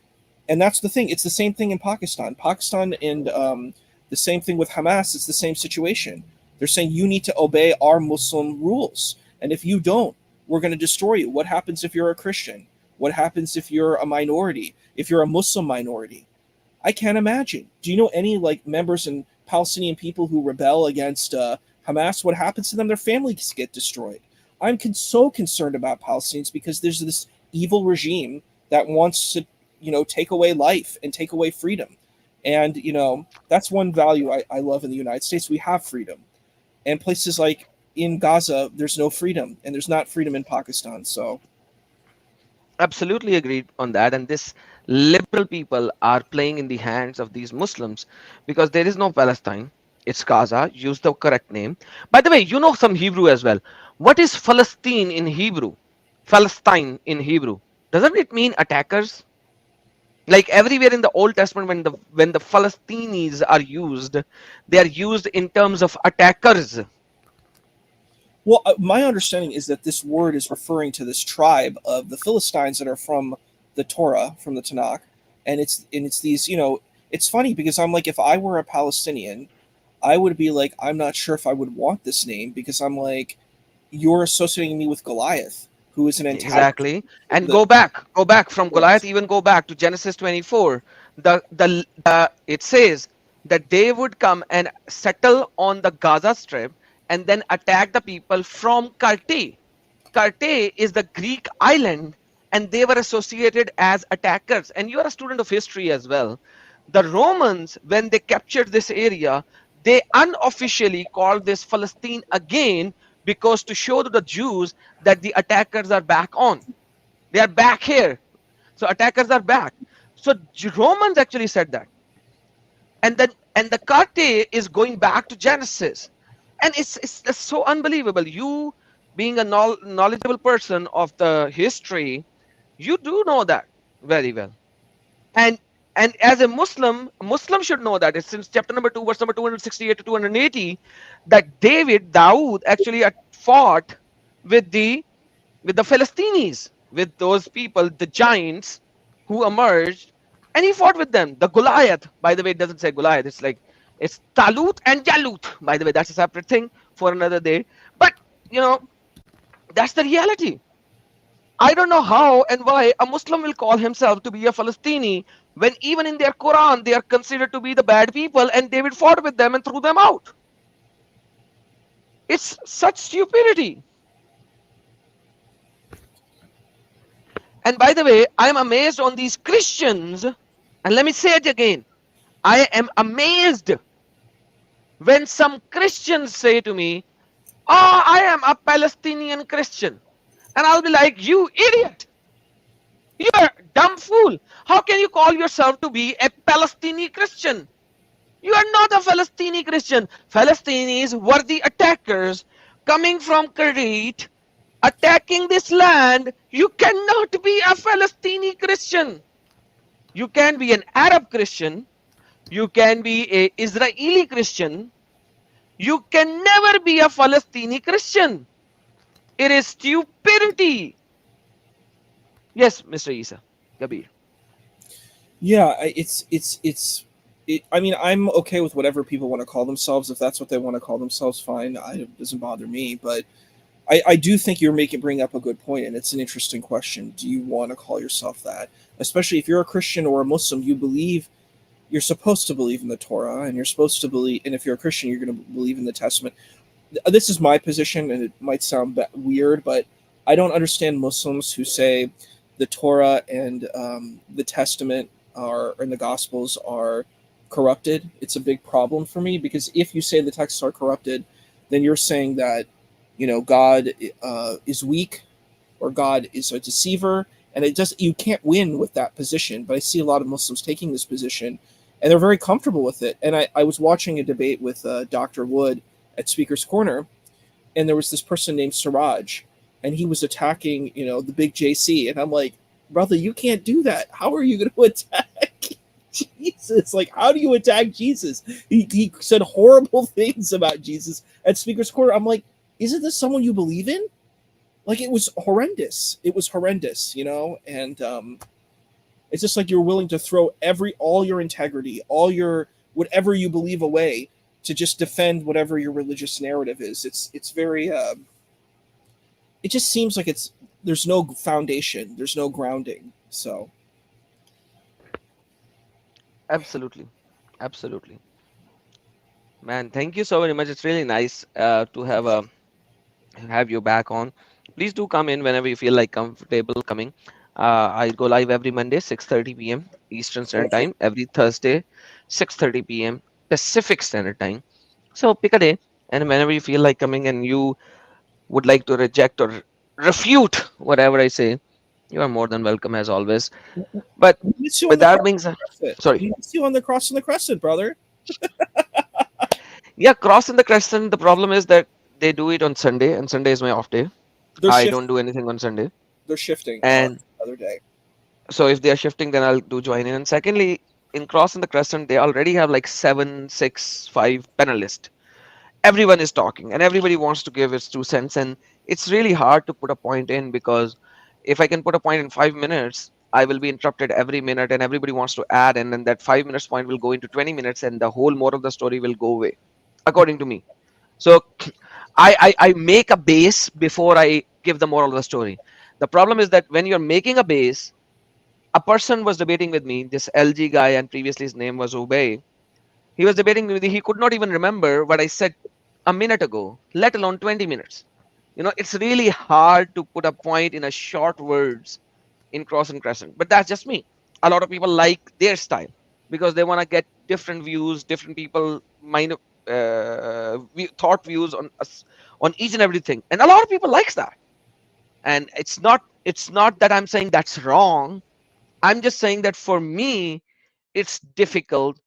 And that's the thing. It's the same thing in Pakistan. Pakistan and the same thing with Hamas. It's the same situation. They're saying you need to obey our Muslim rules. And if you don't, we're going to destroy you. What happens if you're a Christian? What happens if you're a minority? If you're a Muslim minority? I can't imagine. Do you know any members and Palestinian people who rebel against Hamas? What happens to them? Their families get destroyed. I'm so concerned about Palestinians because there's this evil regime that wants to, take away life and take away freedom. And, that's one value I love in the United States. We have freedom. And places like in Gaza, there's no freedom. And there's not freedom in Pakistan. So absolutely agreed on that. And this liberal people are playing in the hands of these Muslims because there is no Palestine. It's Gaza. Use the correct name. By the way, you know some Hebrew as well. What is Palestine in Hebrew? Palestine in Hebrew. Doesn't it mean attackers? Like everywhere in the Old Testament, when the Philistines are used, they are used in terms of attackers. Well, my understanding is that this word is referring to this tribe of the Philistines that are from the Torah, from the Tanakh, and it's these, it's funny because I'm like, if I were a Palestinian, I would be like, I'm not sure if I would want this name because I'm like, you're associating me with Goliath, who is an antagonist. Exactly. And go back from Goliath, even go back to Genesis 24. It says that they would come and settle on the Gaza Strip and then attack the people from Crete. Crete is the Greek island, and they were associated as attackers. And you are a student of history as well. The Romans, when they captured this area, they unofficially called this Palestine again because to show to the Jews that the attackers are back on. They are back here. So attackers are back. So Romans actually said that. And the Crete is going back to Genesis. And it's so unbelievable. You being a knowledgeable person of the history, you do know that very well. And as a Muslim should know that. It's in chapter number 2, verse number 268 to 280, that Dawood actually fought with the Philistines, with those people, the giants who emerged, and he fought with them. The Goliath, by the way, it doesn't say Goliath. It's Talut and Jalut. By the way, that's a separate thing for another day. But, that's the reality. I don't know how and why a Muslim will call himself to be a Palestini when even in their Quran, they are considered to be the bad people and David fought with them and threw them out. It's such stupidity. And by the way, I am amazed on these Christians. And let me say it again. I am amazed when some Christians say to me, oh, I am a Palestinian Christian. And I'll be like, you idiot. You're a dumb fool. How can you call yourself to be a Palestinian Christian? You are not a Palestinian Christian. Palestinians were the attackers coming from Crete, attacking this land. You cannot be a Palestinian Christian. You can be an Arab Christian. You can be an Israeli Christian. You can never be a Palestinian Christian. It is stupidity. Yes, Mr. Isa Kabir. Yeah, I mean, I'm okay with whatever people want to call themselves. If that's what they want to call themselves, fine. It doesn't bother me. But I do think bring up a good point, and it's an interesting question. Do you want to call yourself that? Especially if you're a Christian or a Muslim, you're supposed to believe in the Torah, and you're supposed to believe. And if you're a Christian, you're going to believe in the Testament. This is my position, and it might sound weird, but I don't understand Muslims who say the Torah and the Testament and the Gospels are corrupted. It's a big problem for me, because if you say the texts are corrupted, then you're saying that God is weak, or God is a deceiver, and you can't win with that position. But I see a lot of Muslims taking this position, and they're very comfortable with it. And I was watching a debate with Dr. Wood at Speaker's Corner, and there was this person named Siraj, and he was attacking the big JC, and I'm like, brother, you can't do that. How are you going to attack Jesus? Like, how do you attack Jesus? He said horrible things about Jesus at Speaker's Corner. I'm like, isn't this someone you believe in? Like, it was horrendous. It was horrendous, and it's just like you're willing to throw all your integrity, all your whatever you believe away to just defend whatever your religious narrative is. It's very it just seems like there's no foundation, there's no grounding. So Absolutely, absolutely, man. Thank you so very much. It's really nice to have you back on. Please do come in whenever you feel like comfortable coming. I go live every Monday, 6:30 p.m. Eastern Standard Time. Every Thursday, 6:30 p.m. Pacific Standard Time. So pick a day, and whenever you feel like coming, and you would like to reject or refute whatever I say, you are more than welcome as always. But with that being said, sorry. He meets you on the cross and the crescent, brother. Yeah, cross in the crescent. The problem is that they do it on Sunday, and Sunday is my off day. I don't do anything on Sunday. They're shifting And the other day. so if they are shifting, then I'll do join in. And secondly, in cross in the crescent, they already have like 7, 6, 5 panelists. Everyone is talking, and everybody wants to give its 2 cents, and it's really hard to put a point in, because if I can put a point in 5 minutes, I will be interrupted every minute, and everybody wants to add, and then that 5 minutes point will go into 20 minutes, and the whole more of the story will go away, according to me. So I make a base before I give the moral of the story. The problem is that when you're making a base, a person was debating with me, this LG guy, and previously his name was Ubay. He was debating with me. He could not even remember what I said a minute ago, let alone 20 minutes. It's really hard to put a point in a short words in cross and crescent. But that's just me. A lot of people like their style because they want to get different views, different people thought views on each and everything. And a lot of people likes that. And it's not that I'm saying that's wrong. I'm just saying that for me, it's difficult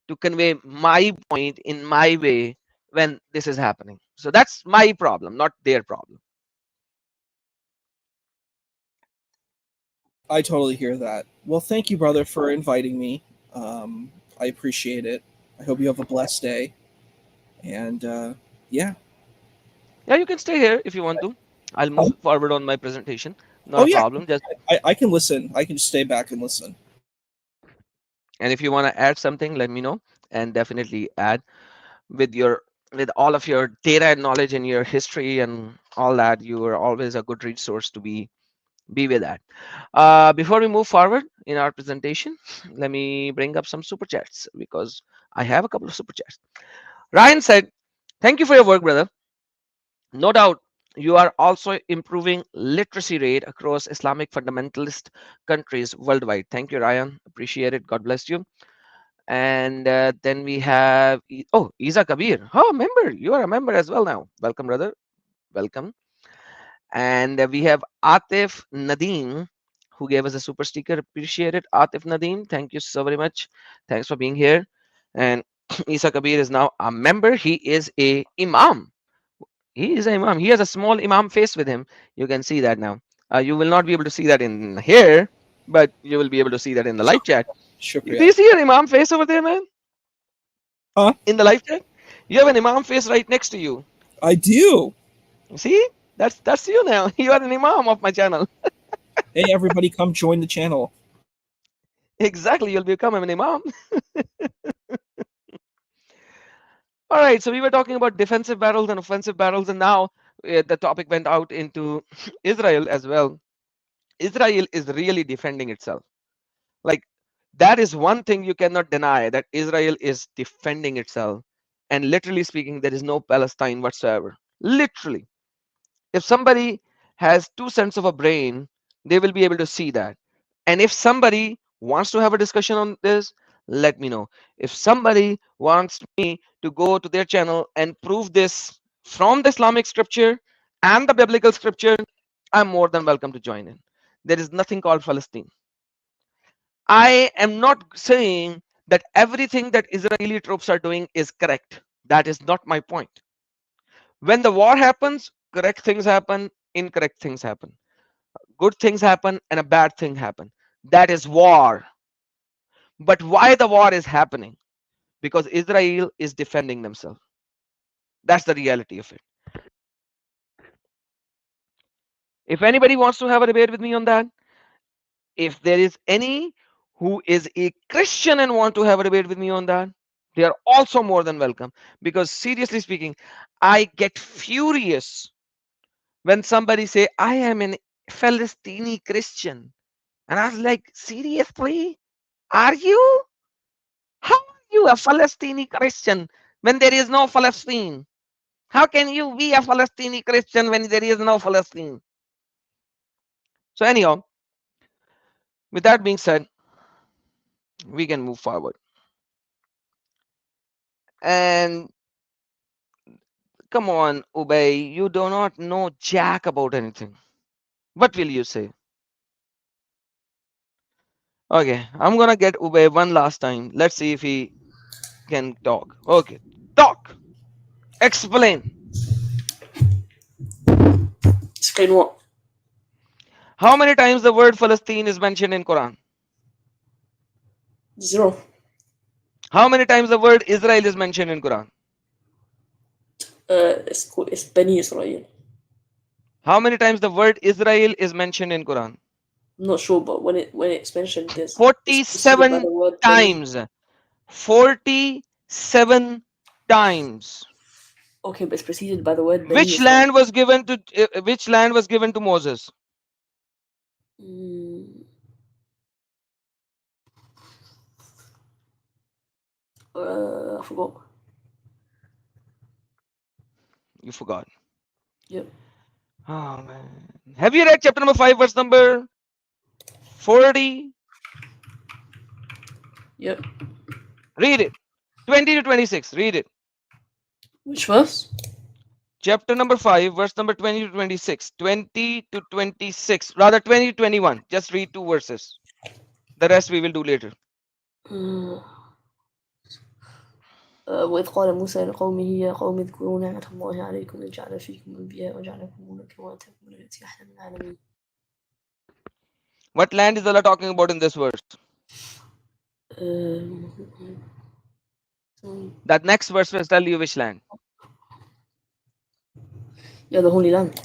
to convey my point in my way when this is happening. So that's my problem, not their problem. I totally hear that. Well, thank you, brother, for inviting me. I appreciate it. I hope you have a blessed day. And yeah. Yeah, you can stay here if you want to. I'll move forward on my presentation. Not a problem. Just I can listen. I can stay back and listen. And if you want to add something, let me know, and definitely add with all of your data and knowledge and your history and all that. You are always a good resource to be with that. Before we move forward in our presentation, let me bring up some super chats, because I have a couple of super chats. Ryan said, "Thank you for your work, brother. No doubt you are also improving literacy rate across Islamic fundamentalist countries worldwide." Thank you, Ryan. Appreciate it. God bless you. And then we have Isa Kabir. Oh, member. You are a member as well now. Welcome, brother. Welcome. And we have Atif Nadeem, who gave us a super sticker. Appreciate it, Atif Nadeem. Thank you so very much. Thanks for being here. And Isa Kabir is now a member. He is a imam. He is an imam. He has a small imam face with him. You can see that now. You will not be able to see that in here, but you will be able to see that in the live chat. Shukriya. Do you see an imam face over there, man? Huh? In the live chat? You have an imam face right next to you. I do. See? That's you now. You are an imam of my channel. Hey, everybody, come join the channel. Exactly, you'll become an imam. All right, so we were talking about defensive battles and offensive battles, and now the topic went out into Israel as well. Israel is really defending itself. Like, that is one thing you cannot deny, that Israel is defending itself. And literally speaking, there is no Palestine whatsoever. Literally. If somebody has 2 cents of a brain, they will be able to see that. And if somebody wants to have a discussion on this, let me know. If somebody wants me to go to their channel and prove this from the Islamic scripture and the biblical scripture, I'm more than welcome to join in. There is nothing called Palestine. I am not saying that everything that Israeli troops are doing is correct. That is not my point. When the war happens, correct things happen, incorrect things happen. Good things happen and a bad thing happen. That is war. But why the war is happening? Because Israel is defending themselves. That's the reality of it. If anybody wants to have a debate with me on that, if there is any who is a Christian and want to have a debate with me on that, they are also more than welcome. Because seriously speaking, I get furious when somebody say, I am an Palestinian Christian. And I was like, seriously? Are you? How are you a Palestinian Christian when there is no Palestine? How can you be a Palestinian Christian when there is no Palestine? So anyhow, with that being said, we can move forward. And come on, Ubay, you do not know jack about anything. What will you say? Okay, I'm gonna get Ubay one last time. Let's see if he can talk. Okay, talk. Explain. Explain what? How many times the word Palestine is mentioned in Quran? 0. How many times the word Israel is mentioned in Quran? It's Bani Israel. How many times the word Israel is mentioned in Quran? I'm not sure, but when it's mentioned, it's 47 times. 47 times. Okay, but it's preceded by the word Bani Which Israel. land was given to Moses? I forgot. You forgot. Yep. Oh man. Have you read chapter number 5, verse number 40? Yep. Read it. 20 to 26. Read it. Which verse? Chapter number 5, verse number 20 to 26. 20 to 26. Rather 20 to 21. Just read 2 verses. The rest we will do later. وإذ قال موسى لقومه يا قوم اذكروا نعمة الله عليكم إذ جعل فيكم أنبياء وجعلكم ملوكا وآتاكم التي أحسن العالمين. What land is Allah talking about in this verse? That next verse will tell you which land. Yeah, the Holy Land.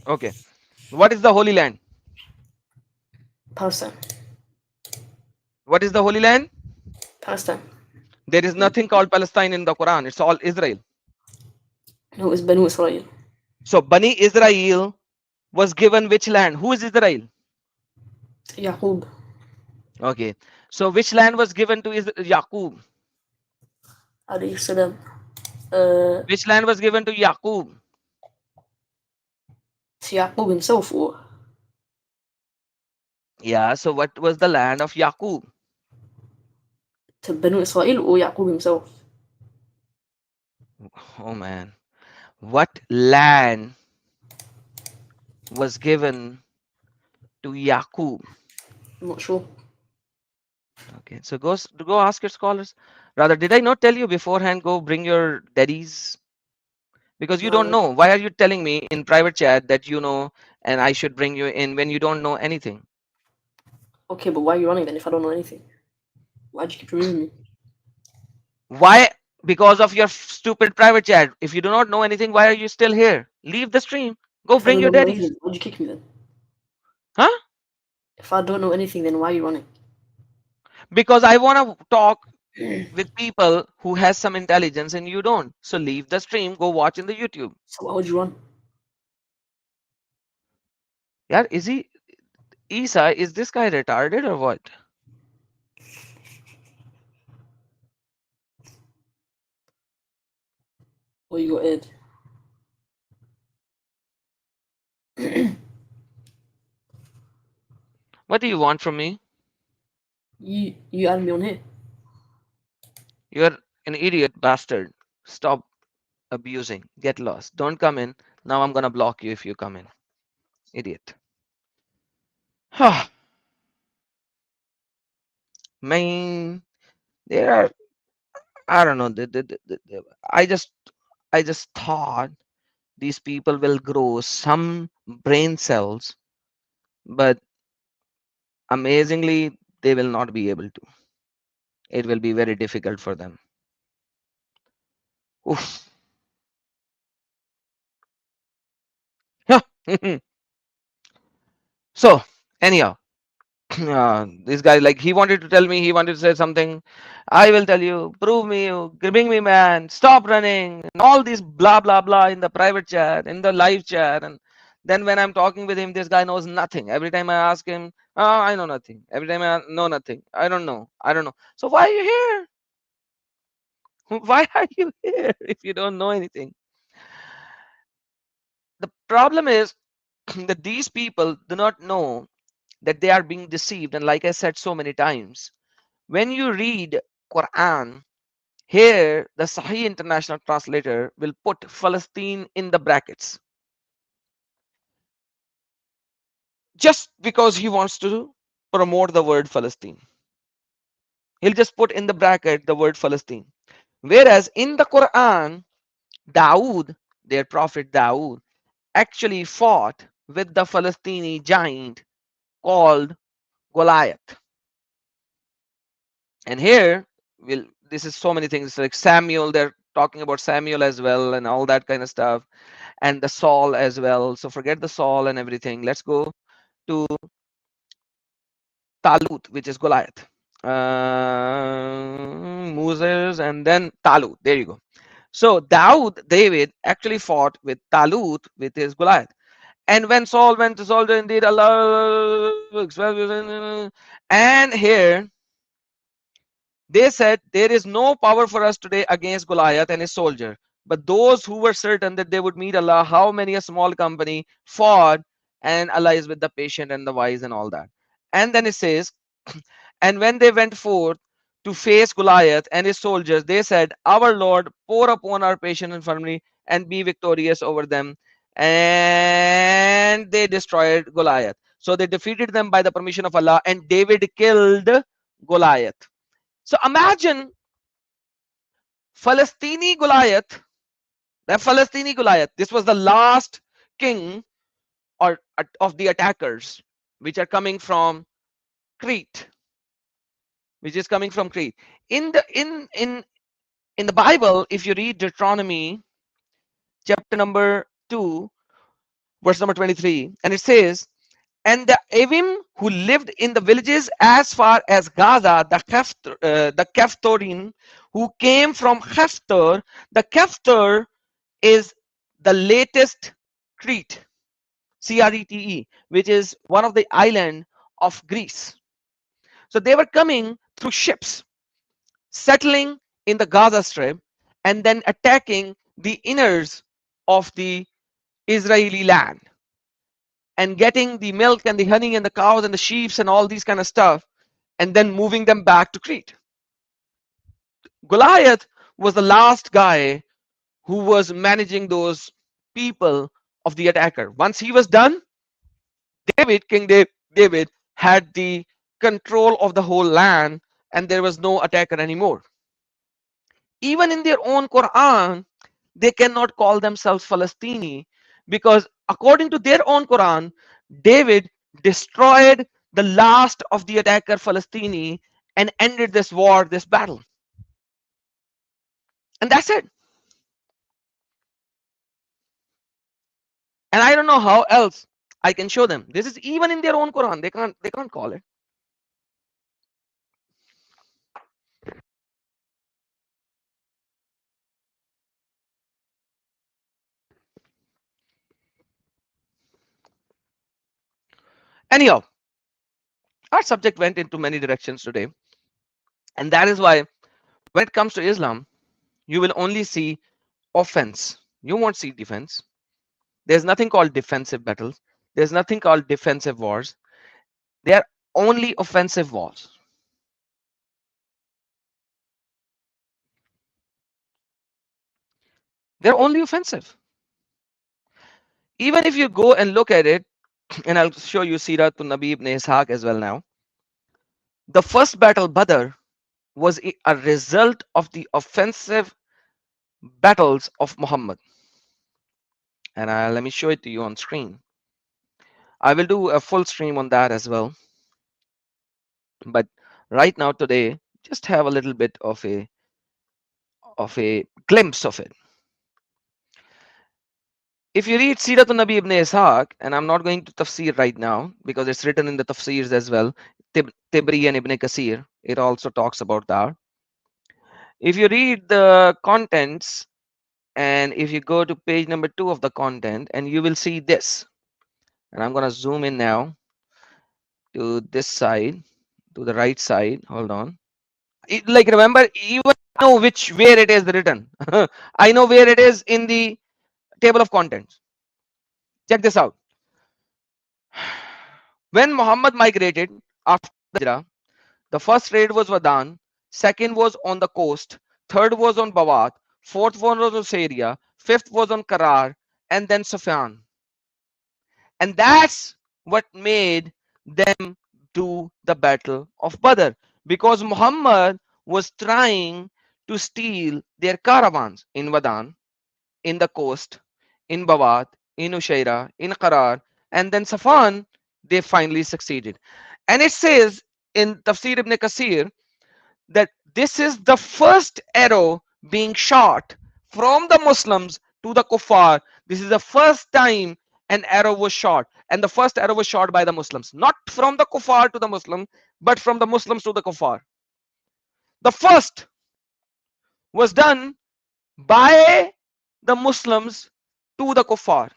Okay. What is the Holy Land? Palestine. What is the Holy Land? Palestine. There is nothing called Palestine in the Quran. It's all Israel. No, it's Banu Israel. So Bani Israel was given which land? Who is Israel? Yaqub. Okay. So which land was given to Yaqub? Alayhi salam. Which land was given to Yaqub? To Yaqub himself, or? Yeah, so what was the land of Yaqub? To Banu Israel or Yaqub himself? Oh man. What land was given to Yaqub? I'm not sure. Okay, so go ask your scholars. Rather, did I not tell you beforehand, go bring your daddies? Because you don't know. Why are you telling me in private chat that you know and I should bring you in when you don't know anything? Okay, but why are you running then if I don't know anything? Why'd you keep removing me? Why? Because of your stupid private chat. If you do not know anything, why are you still here? Leave the stream. Go bring your daddies. Why'd you kick me then? Huh? If I don't know anything, then why are you running? Because I want to talk with people who has some intelligence and you don't. So leave the stream, go watch in the YouTube. So why would you run? Yeah, is he Isa, is this guy retarded or what? Or you got Ed? What do you want from me? You add me on here. You're an idiot bastard. Stop abusing. Get lost. Don't come in. Now I'm gonna block you if you come in. Idiot. Man, there are, I don't know. I just thought these people will grow some brain cells, but amazingly they will not be able to. It will be very difficult for them. Oof. So anyhow, this guy, like, he wanted to tell me, he wanted to say something. I will tell you, prove me, you bring me, man, stop running, and all these blah blah blah in the private chat, in the live chat. And then when I'm talking with him, this guy knows nothing. Every time I ask him, oh, I know nothing. Every time I know nothing. I don't know. So why are you here? Why are you here if you don't know anything? The problem is that these people do not know that they are being deceived. And like I said so many times, when you read Quran, here the Sahih International Translator will put Palestine in the brackets just because he wants to promote the word Palestine. He'll just put in the bracket the word Palestine. Whereas in the Quran, Dawood, their prophet Dawood, actually fought with the Palestinian giant called Goliath. And here, this is so many things, like Samuel, they're talking about Samuel as well and all that kind of stuff, and the Saul as well. So forget the Saul and everything. Let's go to Talut, which is Goliath. Moses and then Talut. There you go. So David actually fought with Talut, with his Goliath. And when Saul went to soldier, indeed Allah, and here they said, there is no power for us today against Goliath and his soldier. But those who were certain that they would meet Allah, how many a small company fought, and Allah is with the patient and the wise and all that. And then it says, and when they went forth to face Goliath and his soldiers, they said, our Lord, pour upon our patient infirmity and be victorious over them. And they destroyed Goliath. So they defeated them by the permission of Allah, and David killed Goliath. So imagine Palestinian Goliath, this was the last king or of the attackers, which are coming from Crete, In the Bible, if you read Deuteronomy chapter number 2, verse number 23, and it says, and the Avim who lived in the villages as far as Gaza, the Kephtorim, who came from Haftor. The Keftor is the latest Crete, Crete, which is one of the island of Greece. So they were coming through ships, settling in the Gaza Strip, and then attacking the inners of the Israeli land, and getting the milk and the honey and the cows and the sheep and all these kind of stuff, and then moving them back to Crete. Goliath was the last guy who was managing those people of the attacker. Once he was done, King David had the control of the whole land, and there was no attacker anymore. Even in their own Quran, they cannot call themselves Palestini, because according to their own Quran, David destroyed the last of the attacker Palestini and ended this war, this battle. And that's it. And I don't know how else I can show them. This is even in their own Quran. They can't call it. Anyhow, our subject went into many directions today, and that is why when it comes to Islam, you will only see offense. You won't see defense. There's nothing called defensive battles. There's nothing called defensive wars. They are only offensive wars. They're only offensive. Even if you go and look at it, and I'll show you Siratul Nabi ibn Ishaq as well now. The first battle, Badr, was a result of the offensive battles of Muhammad. And let me show it to you on screen. I will do a full stream on that as well. But right now, today, just have a little bit of a glimpse of it. If you read Siratul Nabi ibn Ishaq, and I'm not going to tafsir right now because it's written in the tafsirs as well, Tibri and Ibn Kasir, it also talks about that. If you read the contents, and if you go to page number 2 of the content, and you will see this, and I'm going to zoom in now to this side, to the right side. Hold on. Like, remember, even I know where it is written. I know where it is in the table of contents. Check this out. When Muhammad migrated after the Hijrah, the first raid was Wadan, second was on the coast, third was on Bawat, fourth one was on Syria, fifth was on Karar, and then Sufyan. And that's what made them do the battle of Badr, because Muhammad was trying to steal their caravans in Wadan, in the coast, in Bawat, in Ushaira, in Qarar, and then Safan, they finally succeeded. And it says in Tafsir ibn Kasir that this is the first arrow being shot from the Muslims to the Kuffar. This is the first time an arrow was shot, and the first arrow was shot by the Muslims, not from the Kuffar to the Muslim, but from the Muslims to the Kuffar. The first was done by the Muslims to the Kuffar,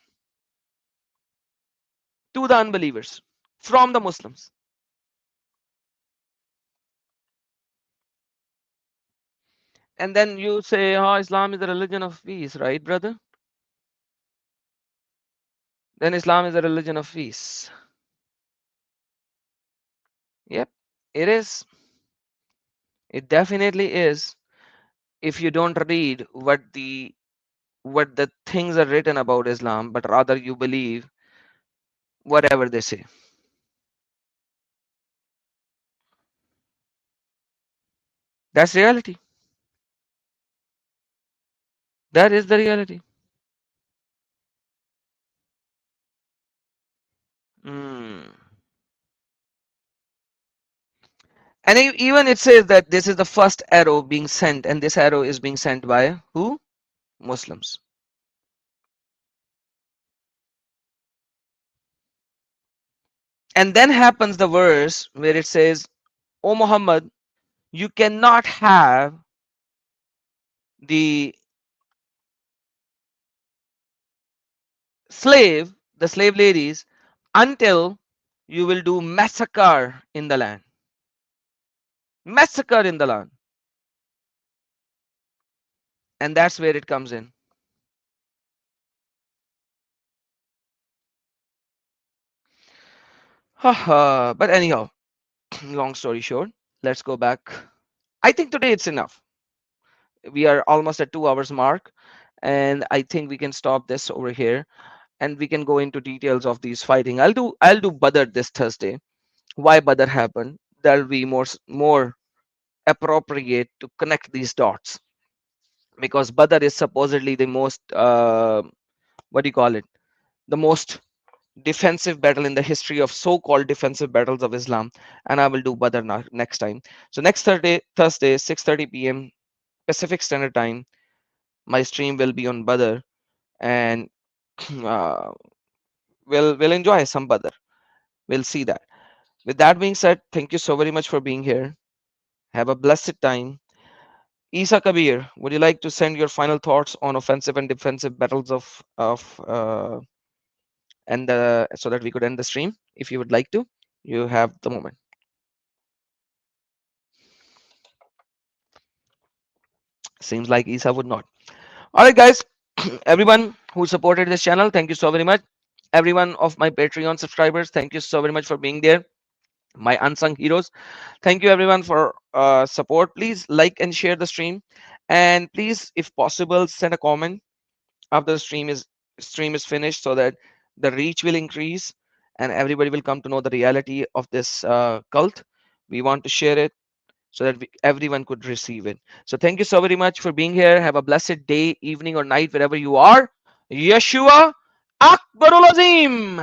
to the unbelievers, from the Muslims. And then you say, oh, Islam is the religion of peace, right, brother? Then Islam is a religion of peace. Yep, it is. It definitely is. If you don't read what the things are written about Islam, but rather you believe whatever they say. That's reality. That is the reality. And even it says that this is the first arrow being sent, and this arrow is being sent by who? Muslims. And then happens the verse where it says, O Muhammad, you cannot have the slave ladies, until you will do massacre in the land. Massacre in the land. And that's where it comes in. But anyhow, long story short, let's go back. I think today it's enough. We are almost at 2 hours mark, and I think we can stop this over here, and we can go into details of these fighting. I'll do Badr this Thursday. Why Badr happened? That'll be more appropriate to connect these dots, because Badr is supposedly the most what do you call it? The most defensive battle in the history of so-called defensive battles of Islam, and I will do Badr next time. So next Thursday, 6:30 p.m. Pacific Standard Time, my stream will be on Badr, and we'll enjoy some other. We'll see that. With that being said, thank you so very much for being here. Have a blessed time. Isa Kabir, would you like to send your final thoughts on offensive and defensive battles of and so that we could end the stream? If you would like to, you have the moment. Seems like Isa would not. All right, guys. Everyone who supported this channel, thank you so very much. Everyone of my Patreon subscribers, thank you so very much for being there. My unsung heroes, thank you everyone for support. Please like and share the stream, and please, if possible, send a comment after the stream is finished, so that the reach will increase and everybody will come to know the reality of this cult. We want to share it so that everyone could receive it. So thank you so very much for being here. Have a blessed day, evening, or night, wherever you are. Yeshua Akbarul Azim.